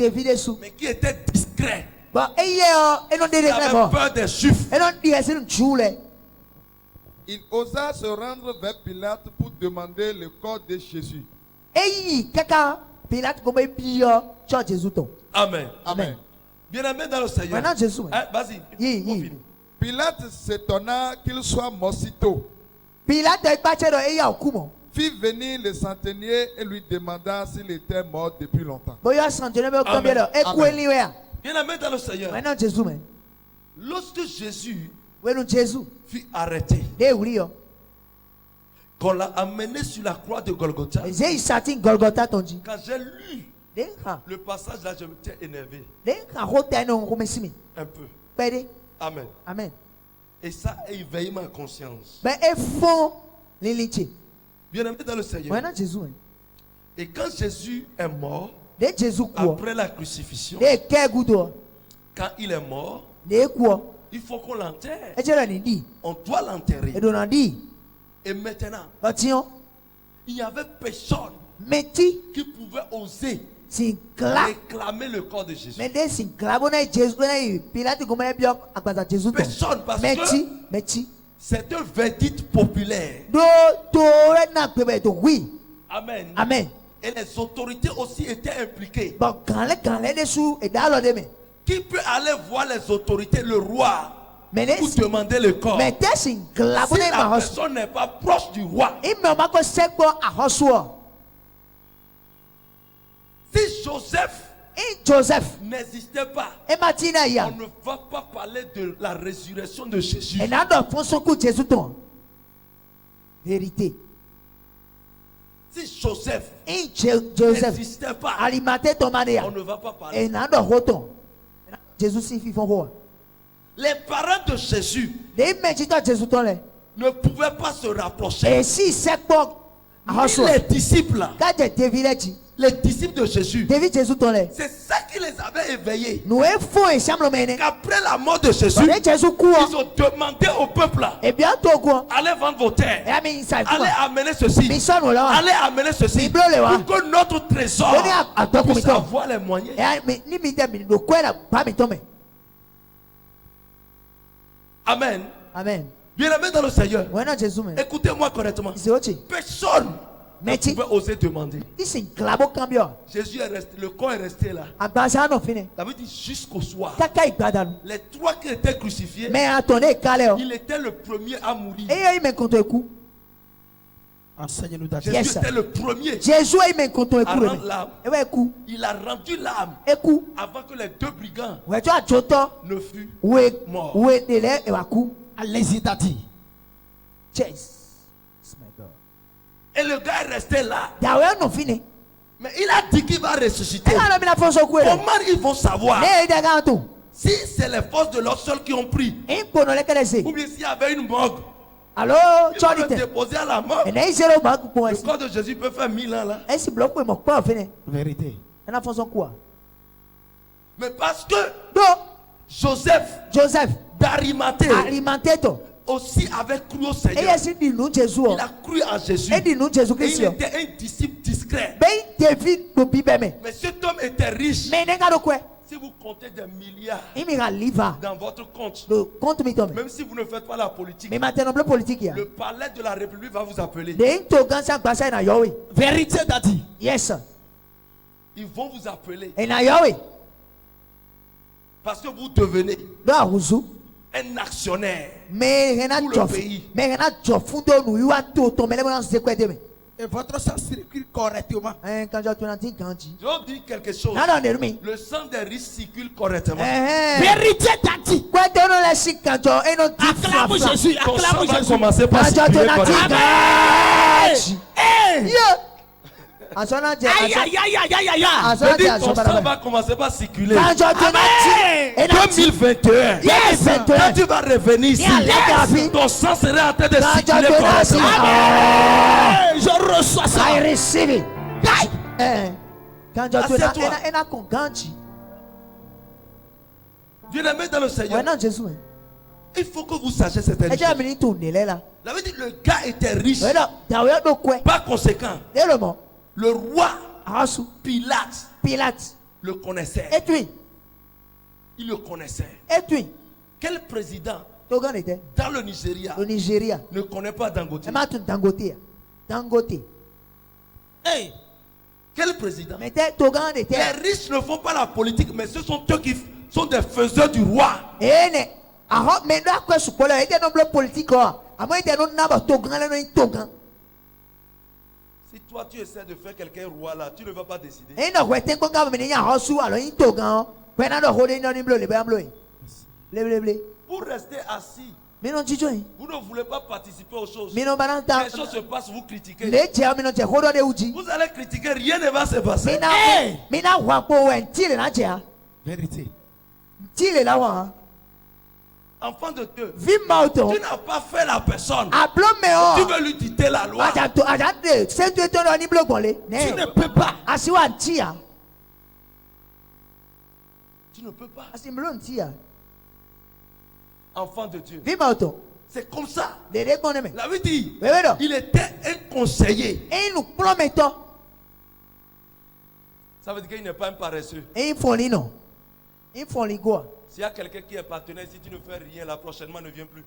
qui était discret. Il avait peur des Juifs. Il osa se rendre vers Pilate pour demander le corps de Jésus. Amen. Amen. Bien-aimé dans le Seigneur. Vas-y. Pilate s'étonna qu'il soit mort si tôt. Fit venir le centenier et lui demanda s'il était mort depuis longtemps. Bien-aimé dans le Seigneur. Lorsque Jésus fut arrêté, qu'on l'a amené sur la croix de Golgotha, quand j'ai lu le passage là, je me tiens énervé. Un peu. Amen. Amen. Et ça a éveillé ma conscience. Bien-aimé dans le Seigneur. Et quand Jésus est mort, après la crucifixion, quand il est mort, il faut qu'on l'enterre. On doit l'enterrer. Et maintenant, il n'y avait personne qui pouvait oser réclamer le corps de Jésus. Personne, parce que c'est un verdict populaire. Amen. Amen. Et les autorités aussi étaient impliquées. Qui peut aller voir les autorités, le roi, pour demander le corps? Si la personne n'est pas proche du roi, si Joseph n'existait pas, on ne va pas parler de la résurrection de Jésus. Vérité. Si Joseph n'existait pas, on ne va pas parler. Les parents de Jésus ne pouvaient pas se rapprocher. Les disciples, les disciples de Jésus, c'est ça qui les avait éveillés. Qu'après la mort de Jésus, ils ont demandé au peuple: allez vendre vos terres, allez amener ceci, allez amener ceci, pour que notre trésor puisse avoir les moyens. Amen. Amen. Bien-aimé dans le Seigneur, écoutez-moi correctement. Personne ne pouvait oser demander. Jésus est resté, le corps est resté là. Ça veut dire jusqu'au soir. Les trois qui étaient crucifiés, il était le premier à mourir. Jésus était le premier à rendre l'âme. Il a rendu l'âme avant que les deux brigands ne fussent morts. Et le gars est resté là. Mais il a dit qu'il va ressusciter. Comment ils vont savoir si c'est les forces de l'ordre seules qui ont pris, ou bien s'il y avait une morgue? Alors, ils vont le déposer à la mort. Le corps de Jésus peut faire 1000 ans là. Vérité. Mais parce que Joseph d'Arimathée aussi avait cru au Seigneur. Il a cru en Jésus. Et il était un disciple discret. Mais cet homme était riche. Si vous comptez des milliards dans votre compte, même si vous ne faites pas la politique, le palais de la République va vous appeler. Vérité d'Adi. Yes. Ils vont vous appeler. Parce que vous devenez un actionnaire pour le pays. Et votre sang circule correctement. Je dis quelque chose. Le sang des riches circule correctement. Vérité d'Adi. Acclame Jésus. Acclame Jésus. Commencer par circuler correctement. Ton sang va commencer par circuler. 2021. Quand tu vas revenir ici, ton sang sera en train de circuler correctement. Je reçois ça. I receive it. Dieu le met dans le Seigneur. Il faut que vous sachiez certaines choses. Ça veut dire que le gars était riche. Par conséquent, le roi Pilate le connaissait. Il le connaissait. Quel président dans le Nigeria ne connaît pas Dangote? Hey, quel président? Les riches ne font pas la politique, mais ce sont eux qui sont des faiseurs du roi. Si toi tu essaies de faire quelqu'un roi là, tu ne vas pas décider. Pour rester assis, vous ne voulez pas participer aux choses. Les choses se passent, vous critiquez. Vous allez critiquer, rien ne va se passer. Vérité. Enfant de Dieu, tu n'as pas fait la personne. Tu veux lui dicter la loi. Tu ne peux pas. Tu ne peux pas. Enfant de Dieu. C'est comme ça. La Bible dit, il était un conseiller. Ça veut dire qu'il n'est pas un paresseux. S'il y a quelqu'un qui est partenaire, si tu ne fais rien, là prochainement ne vient plus.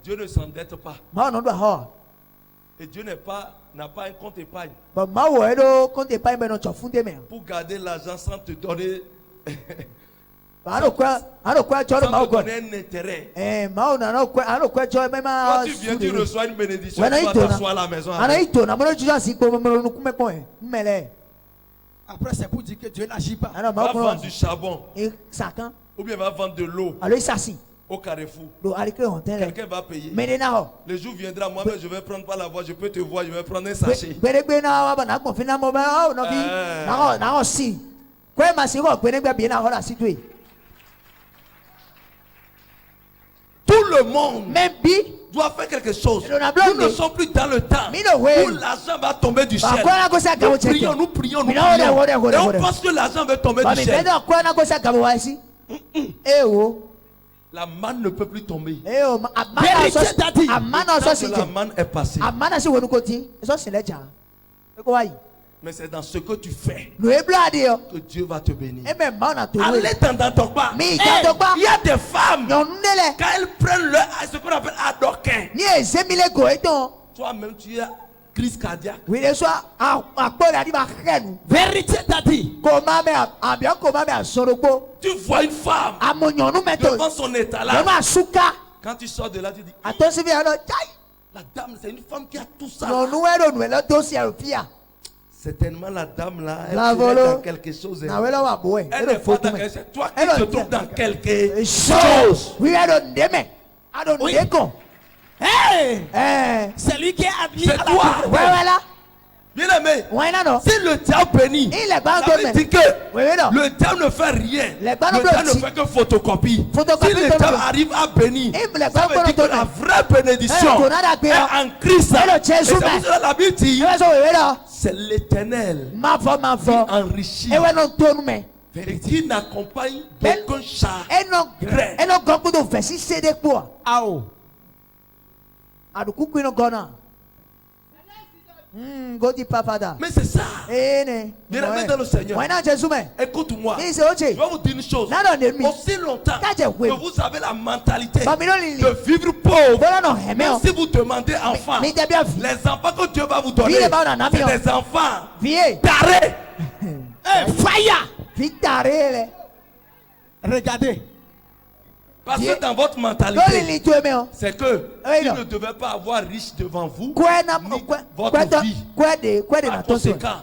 Dieu ne s'endette pas. Et Dieu n'a pas un compte épargne. Pour garder l'argent sans te donner sans te donner un intérêt. Quand tu viens, tu reçois une bénédiction, tu vas t'asseoir à la maison. Après, c'est pour dire que Dieu n'agit pas. Va vendre du charbon. Ou bien va vendre de l'eau au carrefour. Quelqu'un va payer. Le jour viendra, moi-même je vais prendre par la voie, je peux te voir, je vais prendre un sachet. Tout le monde doit faire quelque chose. Nous ne sommes plus dans le temps où l'argent va tomber du ciel. Nous prions. Et on pense que l'argent va tomber du ciel. La manne ne peut plus tomber. La manne est passée. Mais c'est dans ce que tu fais que Dieu va te bénir. Allez dans ton pas. Il y a des femmes, quand elles prennent ce qu'on appelle adoquin, toi-même tu as crise cardiaque. Vérité t'a dit. Tu vois une femme devant son étalage. Quand tu sors de là, tu dis la dame, c'est une femme qui a tout ça. Certainement la dame là, elle est dans quelque chose. Elle n'est pas dans quelque chose. Toi qui te trouves dans quelque chose. C'est lui qui est admis à la toi. Bien aimé, si le diable bénit, ça veut dire que le diable ne fait rien. Le diable ne fait que photocopie. Si le diable arrive à bénir, ça veut dire que la vraie bénédiction est en Christ. Et c'est pour cela la Bible dit, c'est l'Éternel qui enrichit et qui n'accompagne d'aucun chagrin. Mais c'est ça. Bien aimé dans le Seigneur. Écoute-moi. Je vais vous dire une chose. Aussi longtemps que vous avez la mentalité de vivre pauvre, même si vous demandez enfants, les enfants que Dieu va vous donner, c'est des enfants tarés. Regardez. Parce que dans votre mentalité, c'est que il ne devait pas avoir riche devant vous, ni votre vie. Par conséquent,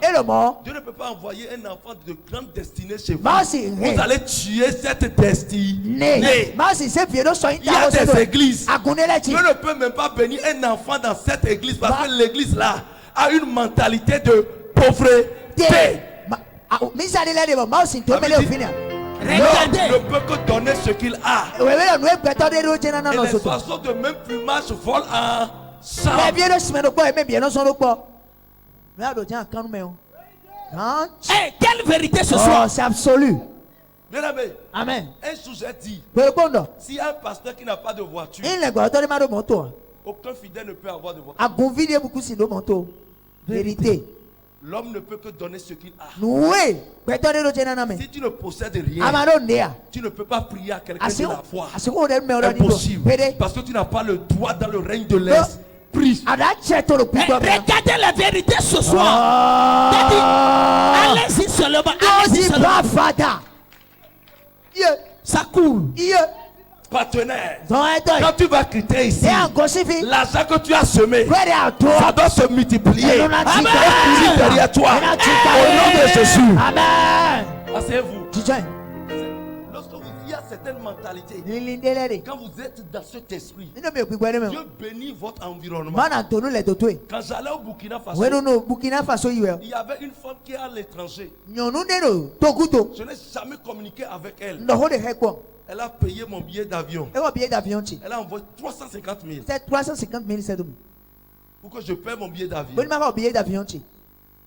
Dieu ne peut pas envoyer un enfant de grande destinée chez vous. Vous allez tuer cette destinée. Il y a des églises. Dieu ne peut même pas bénir un enfant dans cette église parce que l'église là a une mentalité de pauvreté. L'homme ne peut que donner ce qu'il a. Et les oiseaux de même plumage volent ensemble. Quelle vérité ce soir. C'est absolu. Bien aimé. Amen. Un sujet dit, Bekondo. s'il y a un pasteur qui n'a pas de voiture, aucun fidèle ne peut avoir de voiture. A convié beaucoup si le manteau. Vérité. L'homme ne peut que donner ce qu'il a. Oui. Si tu ne possèdes rien, tu ne peux pas prier à quelqu'un de la foi. Impossible. Parce que tu n'as pas le droit dans le règne de l'Est. Prie. Regardez la vérité ce soir. Allez-y seulement. Allez-y seulement. Ça coule. Partenaire, quand tu vas quitter ici, l'argent que tu as semé, ça doit se multiplier. Amen. Derrière toi, au nom de Jésus. Amen. Asseyez-vous. Lorsque il y a certaines mentalités, quand vous êtes dans cet esprit, Dieu bénit votre environnement. Quand j'allais au Burkina Faso, il y avait une femme qui est à l'étranger. Je n'ai jamais communiqué avec elle. Elle a payé mon billet d'avion. Elle a envoyé 350 000. C'est 350 000, c'est pour que je paie mon billet d'avion.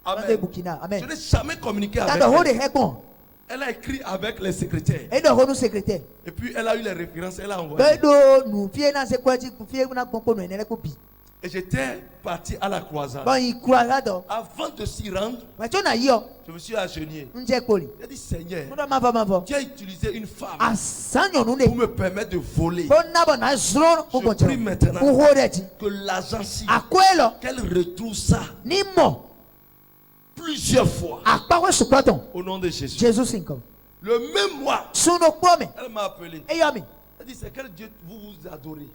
Amen. Amen. Je n'ai jamais communiqué avec elle. Elle a écrit avec les secrétaires. Et puis elle a eu les références, elle a envoyé. Et j'étais parti à la croisade. Avant de s'y rendre, je me suis agenouillé. J'ai dit, Seigneur, tu as utilisé une femme pour me permettre de voler. Je prie maintenant que l'agence, qu'elle retrouve ça plusieurs fois. Au nom de Jésus. Le même mois, elle m'a appelé. Elle dit, c'est quel Dieu vous adorez?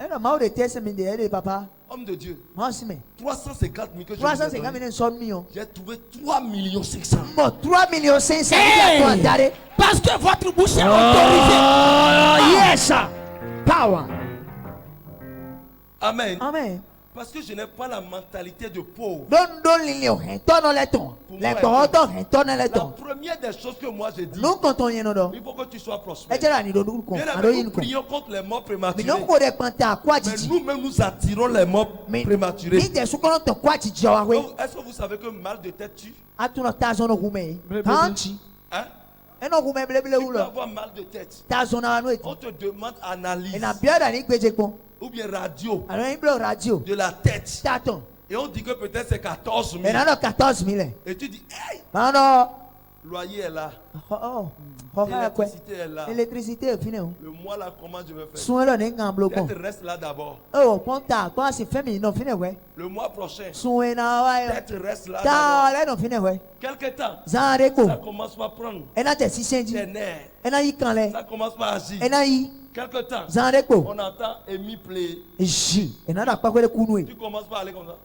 Homme de Dieu. 350 000 que je vous ai donné. J'ai trouvé 3 500 000. 3 500 000. Parce que votre bouche est autorisée. Yes. Power. Amen. Amen. Parce que je n'ai pas la mentalité de pauvre. La première des choses que moi j'ai dit, il faut que tu sois prospère. Nous prions contre les morts prématurés. Mais nous-mêmes nous attirons les morts prématurés. Est-ce que vous savez que mal de tête tue? Hein? Tu peux avoir mal de tête. On te demande analyse. Ou bien radio. De la tête. Et on dit que peut-être c'est 14 000. Et tu dis, hey! Loyer est là. L'électricité est là. Le mois là, comment je vais faire? Peut-être reste là d'abord. Le mois prochain, peut-être reste là d'abord. Quelque temps, ça commence par prendre tes nerfs. Ça commence par agir. Quelque temps, on entend Emi play. Tu commences par aller comme ça.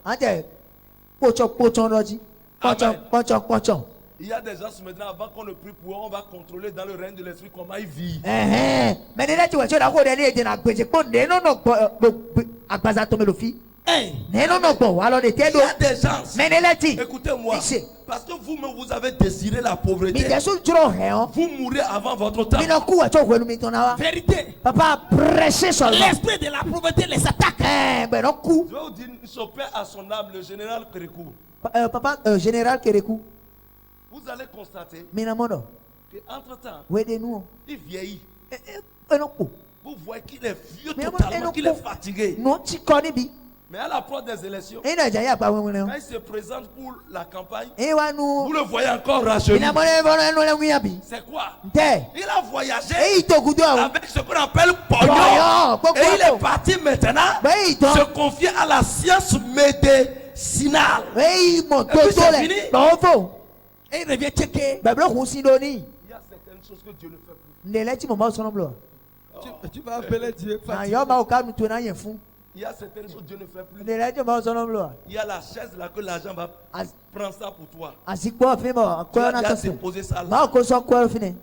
Il y a des gens maintenant, avant qu'on ne prie pour eux, on va contrôler dans le règne de l'esprit comment ils vivent. Il y a des gens, écoutez-moi, parce que vous-même vous avez désiré la pauvreté, vous mourrez avant votre temps. Vérité. Papa, prêchez seulement. L'esprit de la pauvreté les attaque. Je vais vous dire, son père à son âme, le général Kérékou. Papa, général Kérékou. Vous allez constater qu'entre-temps, il vieillit. Vous voyez qu'il est vieux totalement, qu'il est fatigué. Mais à l'approche des élections, quand il se présente pour la campagne, vous le voyez encore rajeuni. C'est quoi? Il a voyagé avec ce qu'on appelle pognon. Et il est parti maintenant se confier à la science médicinale. Et puis c'est fini. Et il revient checker. Il y a certaines choses que Dieu ne fait plus. Tu vas appeler Dieu. Il y a certaines choses que Dieu ne fait plus. Il y a la chaise là que l'argent va prendre ça pour toi. Tu as déjà déposé ça là.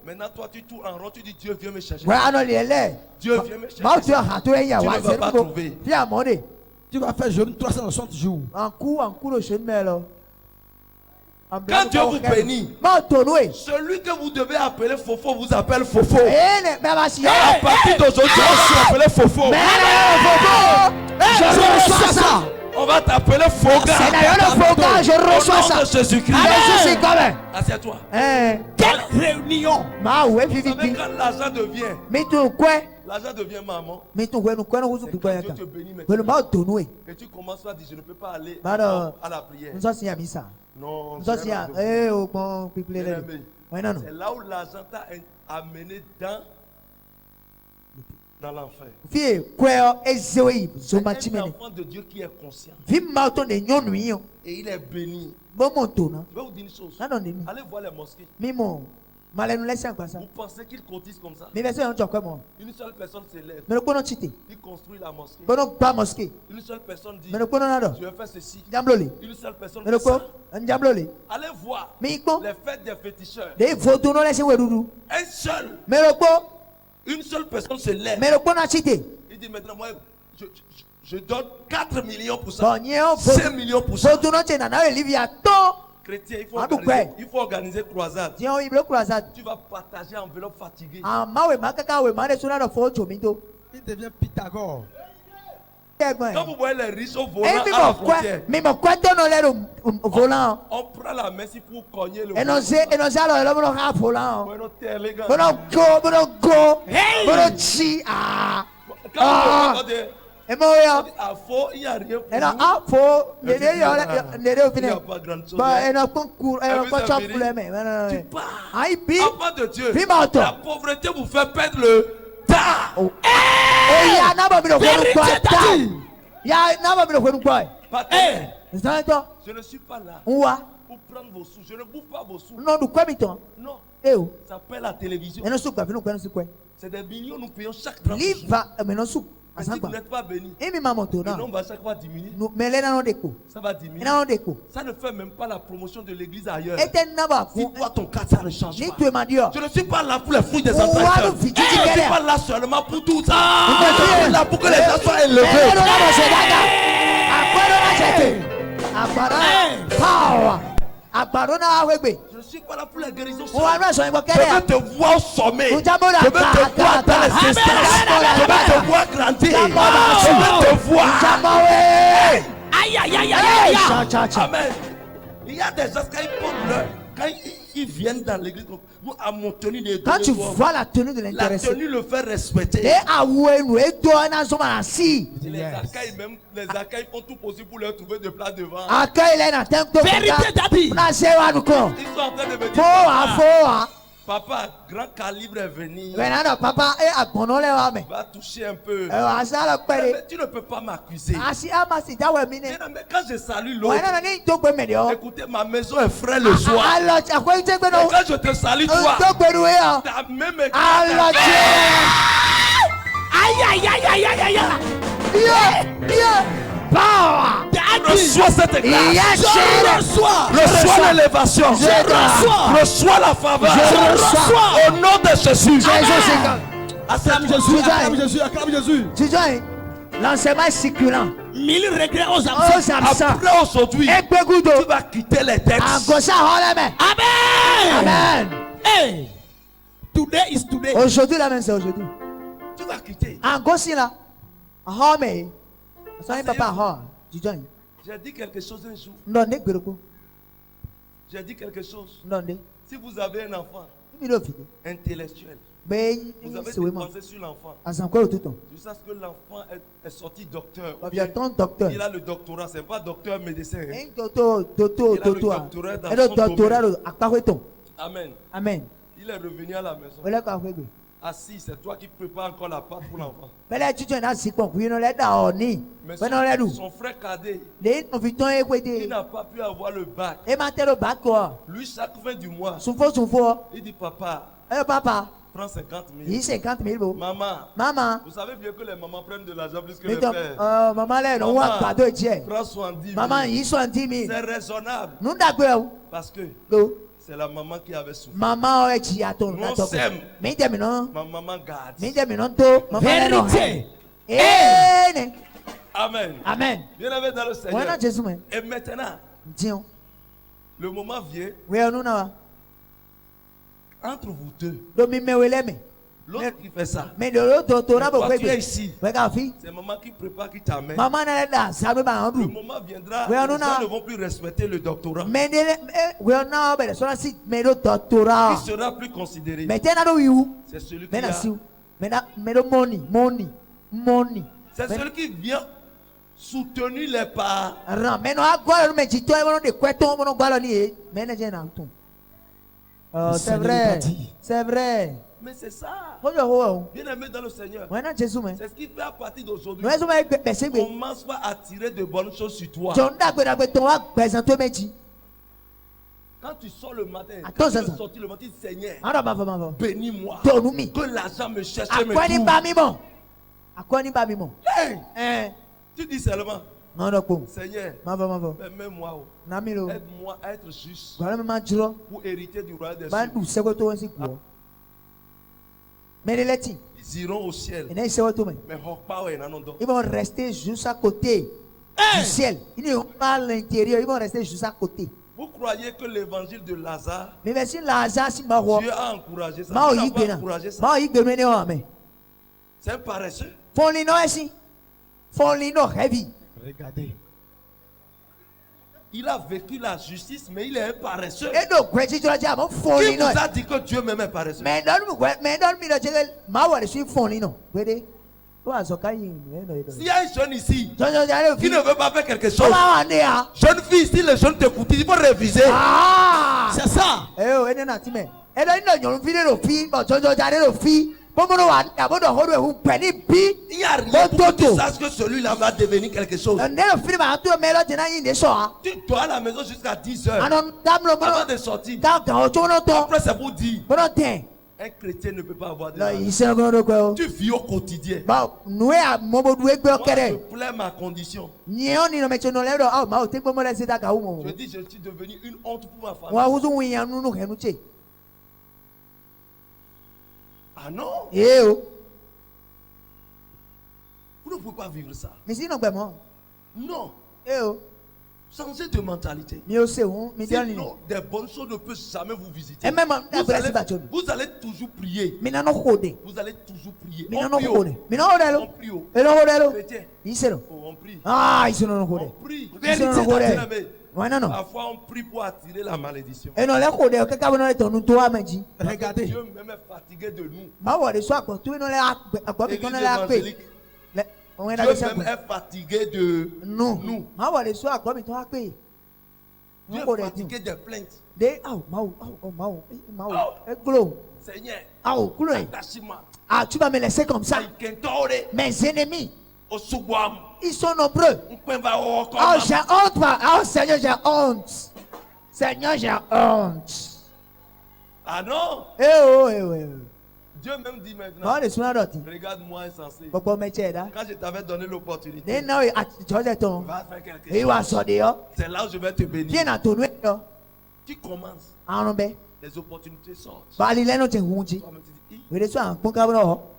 Maintenant toi tu tournes en rond, tu dis Dieu viens me chercher. Dieu viens me chercher. Tu ne vas pas trouver. Tu vas faire jeûne 360 jours. Quand Dieu vous bénit, celui que vous devez appeler Fofo vous appelle Fofo. À partir d'aujourd'hui, on se appelle Fofo. Je reçois ça. On va t'appeler Foga. Foga, je reçois ça. Jésus-Christ. Jésus quand même. Assieds-toi. Quelle réunion. Vous savez quand l'argent devient. L'argent devient maman. Dieu te bénit maintenant. Et tu commences à dire je ne peux pas aller à la prière. Non. C'est là où l'argent t'a amené dans l'enfer. Un enfant de Dieu qui est conscient. Et il est béni. Je vais vous dire une chose. Allez voir les mosquées. Vous pensez qu'ils cotisent comme ça? Une seule personne s'élève. Il construit la mosquée. Une seule personne dit je vais faire ceci. Une seule personne fait ça. Allez voir les fêtes des féticheurs. Un seul. Une seule personne se lève. Il dit maintenant moi je donne 4 millions pour ça. 5 millions pour ça. Chrétien, il faut organiser croisade. Tu vas partager enveloppe fatiguée. Il devient Pythagore. Quand vous voyez les riches au volant à la frontière, on prend la main pour cogner le il n'y a rien pour nous. Il n'y a pas grand chose. Enfant de Dieu, la pauvreté vous fait perdre le temps. Je ne suis pas là pour prendre vos sous. Je ne bouffe pas vos sous. Non. Ça paie la télévision. C'est des millions nous payons chaque tranche. Mais si vous n'êtes pas béni, le nombre va chaque fois diminuer. Ça va diminuer. Ça ne fait même pas la promotion de l'église ailleurs. Si toi ton cas ça ne change pas. Je ne suis pas là pour les fruits des ancêtres. Je ne suis pas là seulement pour tout ça. Je suis là pour que les gens soient élevés. Je ne suis pas là pour la guérison. Je veux te voir au sommet. Je veux te voir dans les instances. Je veux te voir grandir. Je veux te voir. Aïe. Amen. Il y a des gens quand ils viennent dans l'église, à mon tenue de quand tu vois la tenue de l'intéressé, la tenue le fait respecter. Les accueils font tout possible pour leur trouver de place devant. Vérité d'Adi. Ils sont en train de me dire papa, grand calibre est venu. Va toucher un peu. Mais tu ne peux pas m'accuser. Quand je salue l'autre, écoutez, ma maison est frais le soir. Quand je te salue toi, ta même reçois cette grâce. Reçois l'élévation. Reçois la faveur. Au nom de Jésus. Acclame Jésus. L'enseignement est circulant. 1000 regrets aux absents. Après aujourd'hui, tu vas quitter les textes. Amen. Hey. Today is today. Aujourd'hui, la même c'est aujourd'hui. Tu vas quitter. J'ai dit quelque chose un jour. J'ai dit quelque chose. Si vous avez un enfant intellectuel, vous avez dépensé sur l'enfant. Jusqu'à ce que l'enfant est sorti docteur. Il a le doctorat, c'est pas docteur médecin. Il a le doctorat dans son domaine. Amen. Il est revenu à la maison. Assis, c'est toi qui prépares encore la pâte pour l'enfant. Mais son frère cadet, il n'a pas pu avoir le bac. Lui, chaque fin du mois, il dit papa, prends 50 000. Maman, vous savez bien que les mamans prennent de l'argent plus que les pères. Prends 70 000. C'est raisonnable. Parce que c'est la maman qui avait souffert. On s'aime. Ma maman garde. Vérité. Amen. Bien-aimé dans le Seigneur. Et maintenant, le moment vient entre vous deux. L'autre qui fait ça. Mais le doctorat, toi, tu es ici. C'est maman qui prépare, qui t'amène. Le moment viendra, les gens ne vont plus respecter le doctorat. Qui sera plus considéré? C'est celui qui c'est celui qui vient soutenir les parents. C'est vrai. C'est vrai. Mais c'est ça. Bien aimé dans le Seigneur. C'est ce qui fait à partir d'aujourd'hui. Commence pas à attirer de bonnes choses sur toi. Quand tu sors le matin, quand tu sortis le matin, Seigneur, bénis-moi. Que l'argent me cherche et me trouve. Hey, tu dis seulement, Seigneur, permets-moi, aide-moi à être juste pour hériter du royaume des cieux. Ils iront au ciel. Mais ils vont rester juste à côté du ciel. Ils n'iront pas à l'intérieur, ils vont rester juste à côté. Vous croyez que l'évangile de Lazare, Dieu a encouragé ça? Dieu n'a pas encouragé ça. C'est un paresseux. Regardez. Il a vécu la justice, mais il est un paresseux. Qui vous a dit que Dieu même est paresseux? S'il y a un jeune ici qui ne veut pas faire quelque chose, jeune fille, si le jeune te coûte, il faut réviser. C'est ça. Il n'y a rien pour que tu saches que celui-là va devenir quelque chose. Tu dois à la maison jusqu'à 10 heures avant de sortir. Après, c'est pour dire. Un chrétien ne peut pas avoir de l'argent. Tu vis au quotidien. Moi, je plains ma condition. Je dis, je suis devenu une honte pour ma famille. Ah non? Vous ne pouvez pas vivre ça. Non. Changez de mentalité. Sinon, des bonnes choses ne peuvent jamais vous visiter. Vous allez toujours prier. Vous allez toujours prier. On prie haut. Chrétien. On prie. On prie. Parfois on prie pour attirer la malédiction. Regardez. Dieu même est fatigué de nous. Dieu même est fatigué de nous. Dieu est fatigué des plaintes. Seigneur, attache-moi. Tu vas me laisser comme ça. Mes ennemis, ils sont nombreux. Oh, j'ai honte. Oh, Seigneur, j'ai honte. Seigneur, j'ai honte. Ah non? Dieu même dit maintenant, regarde-moi insensé. Quand je t'avais donné l'opportunité, va faire quelque chose. C'est là où je vais te bénir. Tu commences. Les opportunités sortent.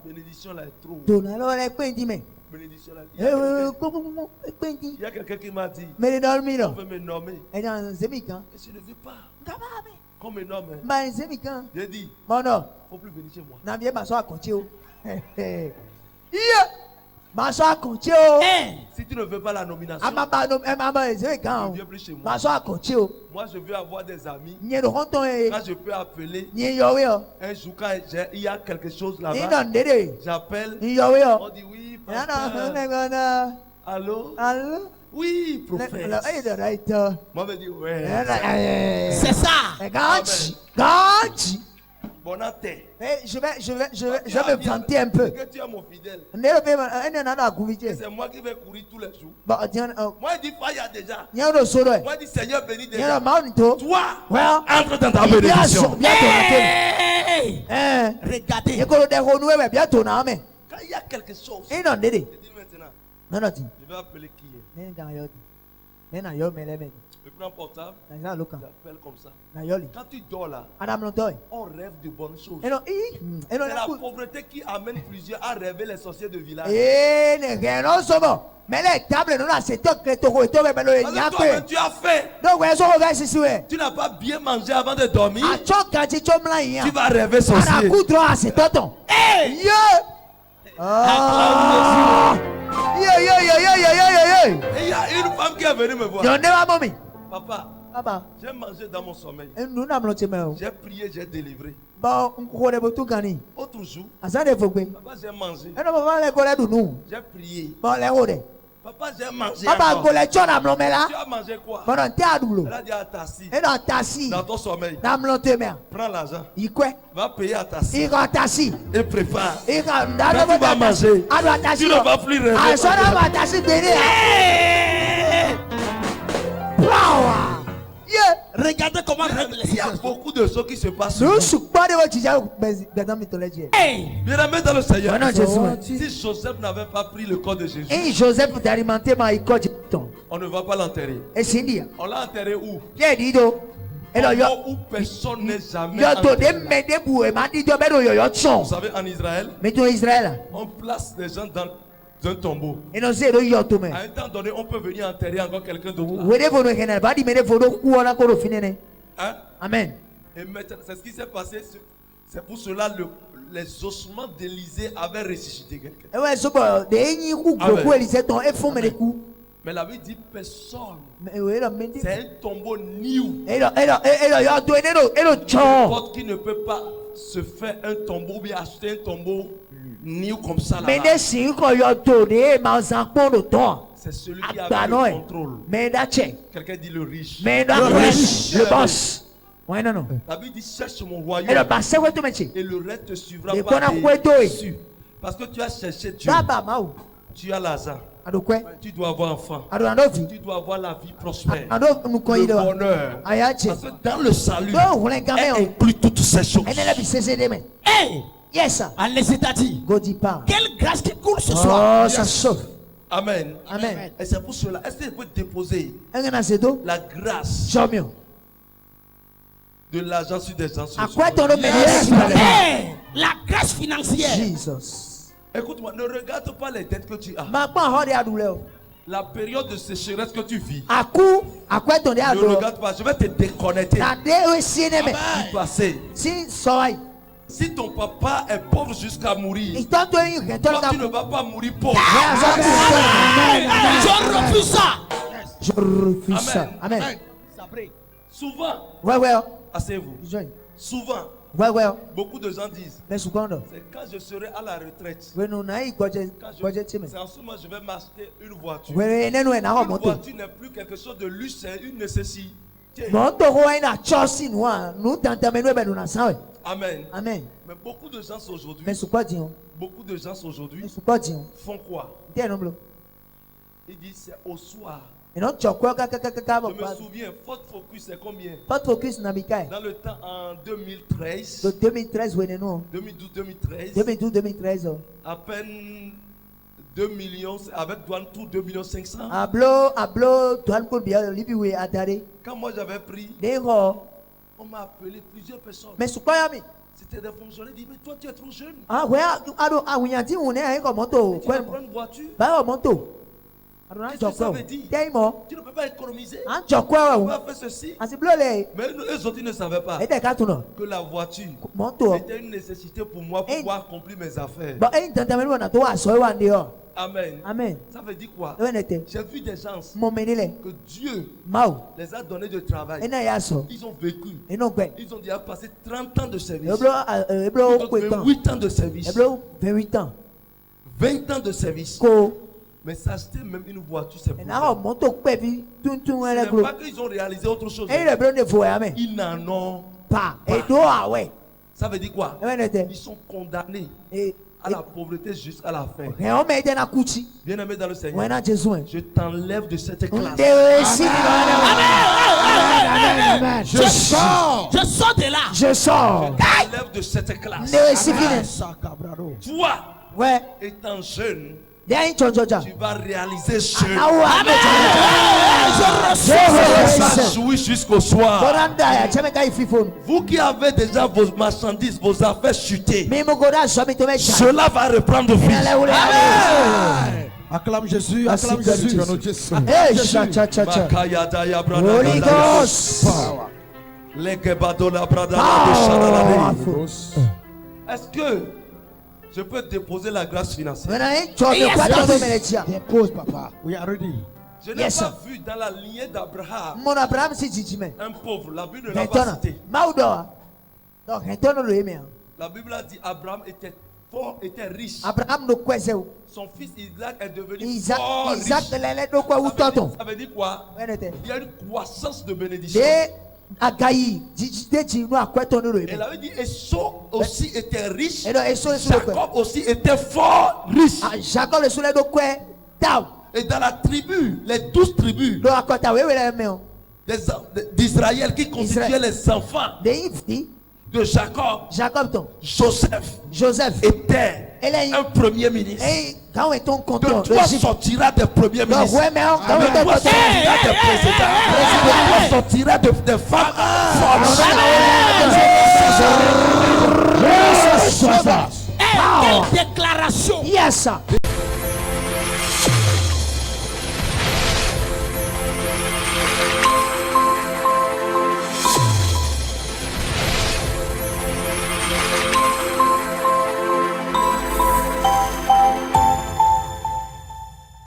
Bénédiction là est trop. Bénédiction là. Il y a quelqu'un qui m'a dit, on veut me nommer. Et je ne veux pas. Qu'on me nomme. J'ai dit, il ne faut plus venir chez moi. Si tu ne veux pas la nomination, ne viens plus chez moi. Moi, je veux avoir des amis. Quand je peux appeler, un jour quand il y a quelque chose là-bas, j'appelle, on dit oui, pasteur. Allô? Oui, prophète. Moi, je dis ouais. C'est ça. Bon, je vais me vanter un peu. Que tu es mon fidèle. C'est moi qui vais courir tous les jours. Moi, je dis Faya déjà. Moi, je dis Seigneur béni déjà. Toi, entre dans ta bénédiction. Regardez. Quand il y a quelque chose, je dis maintenant, je vais appeler qui est. Je prends un portable, j'appelle comme ça. Quand tu dors là, on rêve de bonnes choses. C'est la pauvreté qui amène plusieurs à rêver les sorciers de village. Mais les tables, tu as fait. Tu n'as pas bien mangé avant de dormir. Tu vas rêver sorcier. Hey! Yeah! Ah! Yeah! Et il y a une femme qui est venue me voir. Papa, j'ai mangé dans mon sommeil. J'ai prié, j'ai délivré. Autre jour, papa, j'ai mangé. J'ai prié. Papa, j'ai mangé. Tu as mangé quoi? Elle a dit à Tassi. Dans ton sommeil. Prends l'argent. Va payer à Tassi. Et prépare. Quand tu vas manger, tu ne vas plus rêver. Regardez comment il y a beaucoup de choses qui se passent. Hey! Bien-aimé dans le Seigneur. Si Joseph n'avait pas pris le corps de Jésus, on ne va pas l'enterrer. On l'a enterré où? Où personne n'est jamais enterré. Vous savez, en Israël, on place les gens dans un tombeau. À un temps donné, on peut venir enterrer encore quelqu'un d'autre. Hein? Amen. Et maintenant, c'est ce qui s'est passé. C'est pour cela les ossements d'Élisée avaient ressuscité quelqu'un. Mais la Bible dit personne. C'est un tombeau new. N'importe qui ne peut pas se faire un tombeau ou bien acheter un tombeau new comme ça là-bas. C'est celui qui a le contrôle. Quelqu'un dit le riche. Le boss. La Bible dit cherche mon royaume et le reste te suivra par dessus. Parce que tu as cherché Dieu. Tu as l'argent. Tu dois avoir enfant. Tu dois avoir la vie prospère. Le bonheur. Parce que dans le salut, elle inclut toutes ces choses. Hey! Yes. Allez, quelle grâce qui coule ce soir. Oh, ça chauffe. Amen. Amen. Et c'est pour cela. Est-ce que je peux déposer la grâce de l'argent sur des gens? Hey! La grâce financière. Jesus. Écoute-moi, ne regarde pas les dettes que tu as. La période de sécheresse que tu vis. Ne regarde pas, je vais te déconnecter du passé. Si ton papa est pauvre jusqu'à mourir, toi tu ne vas pas mourir pauvre. Je refuse ça. Je refuse ça. Amen. Souvent, asseyez-vous. Souvent, beaucoup de gens disent, c'est quand je serai à la retraite. C'est en ce moment que je vais m'acheter une voiture. Une voiture n'est plus quelque chose de luxe, c'est une nécessité. Amen. Amen. Mais beaucoup de gens aujourd'hui, font quoi? Ils disent c'est au soir. Je me souviens, Ford Focus c'est combien? Dans le temps en 2013. 2012-2013. À peine 2 millions, avec douane tout 2 millions 500. Quand moi j'avais pris, on m'a appelé plusieurs personnes. C'était des fonctionnaires qui disaient, mais toi tu es trop jeune. Tu vas prendre une voiture. Qu'est-ce que ça veut dire? Tu ne peux pas économiser. Tu vas faire ceci. Mais eux autres ne savaient pas que la voiture était une nécessité pour moi pour pouvoir accomplir mes affaires. Amen. Amen. Ça veut dire quoi? J'ai vu des gens que Dieu les a donné de travail. Ils ont vécu. Ils ont déjà passé 30 ans de service. 28 ans de service. 20 ans de service. Mais s'acheter même une voiture, c'est pour eux. Ce n'est pas qu'ils ont réalisé autre chose. Ils n'en ont pas. Ça veut dire quoi? Ils sont condamnés à la pauvreté jusqu'à la fin. Bien-aimé dans le Seigneur, je t'enlève de cette classe. Amen. Je sors de là. Je t'enlève de cette classe. Toi, étant jeune, tu vas réaliser ce jouir jusqu'au soir. Vous qui avez déjà vos marchandises, vos affaires chutées, cela va reprendre vie. Acclame Jésus, acclame Jésus. Holy Ghost. Est-ce que Je peux déposer la grâce financière. Dépose, papa. We are ready. Je n'ai pas vu dans la lignée d'Abraham un pauvre. La Bible ne l'a pas cité. La Bible a dit Abraham était fort, était riche. Son fils Isaac est devenu fort riche. Ça veut dire quoi? Il y a une croissance de bénédiction. Elle avait dit Esau aussi était riche. Jacob aussi était fort riche. Et dans la tribu, les 12 tribus d'Israël qui constituaient les enfants de Jacob, Joseph était un premier ministre. De toi sortira des premiers ministres. De toi sortira des présidents. De toi sortira des femmes fortes. Quelle déclaration! Yes, sir.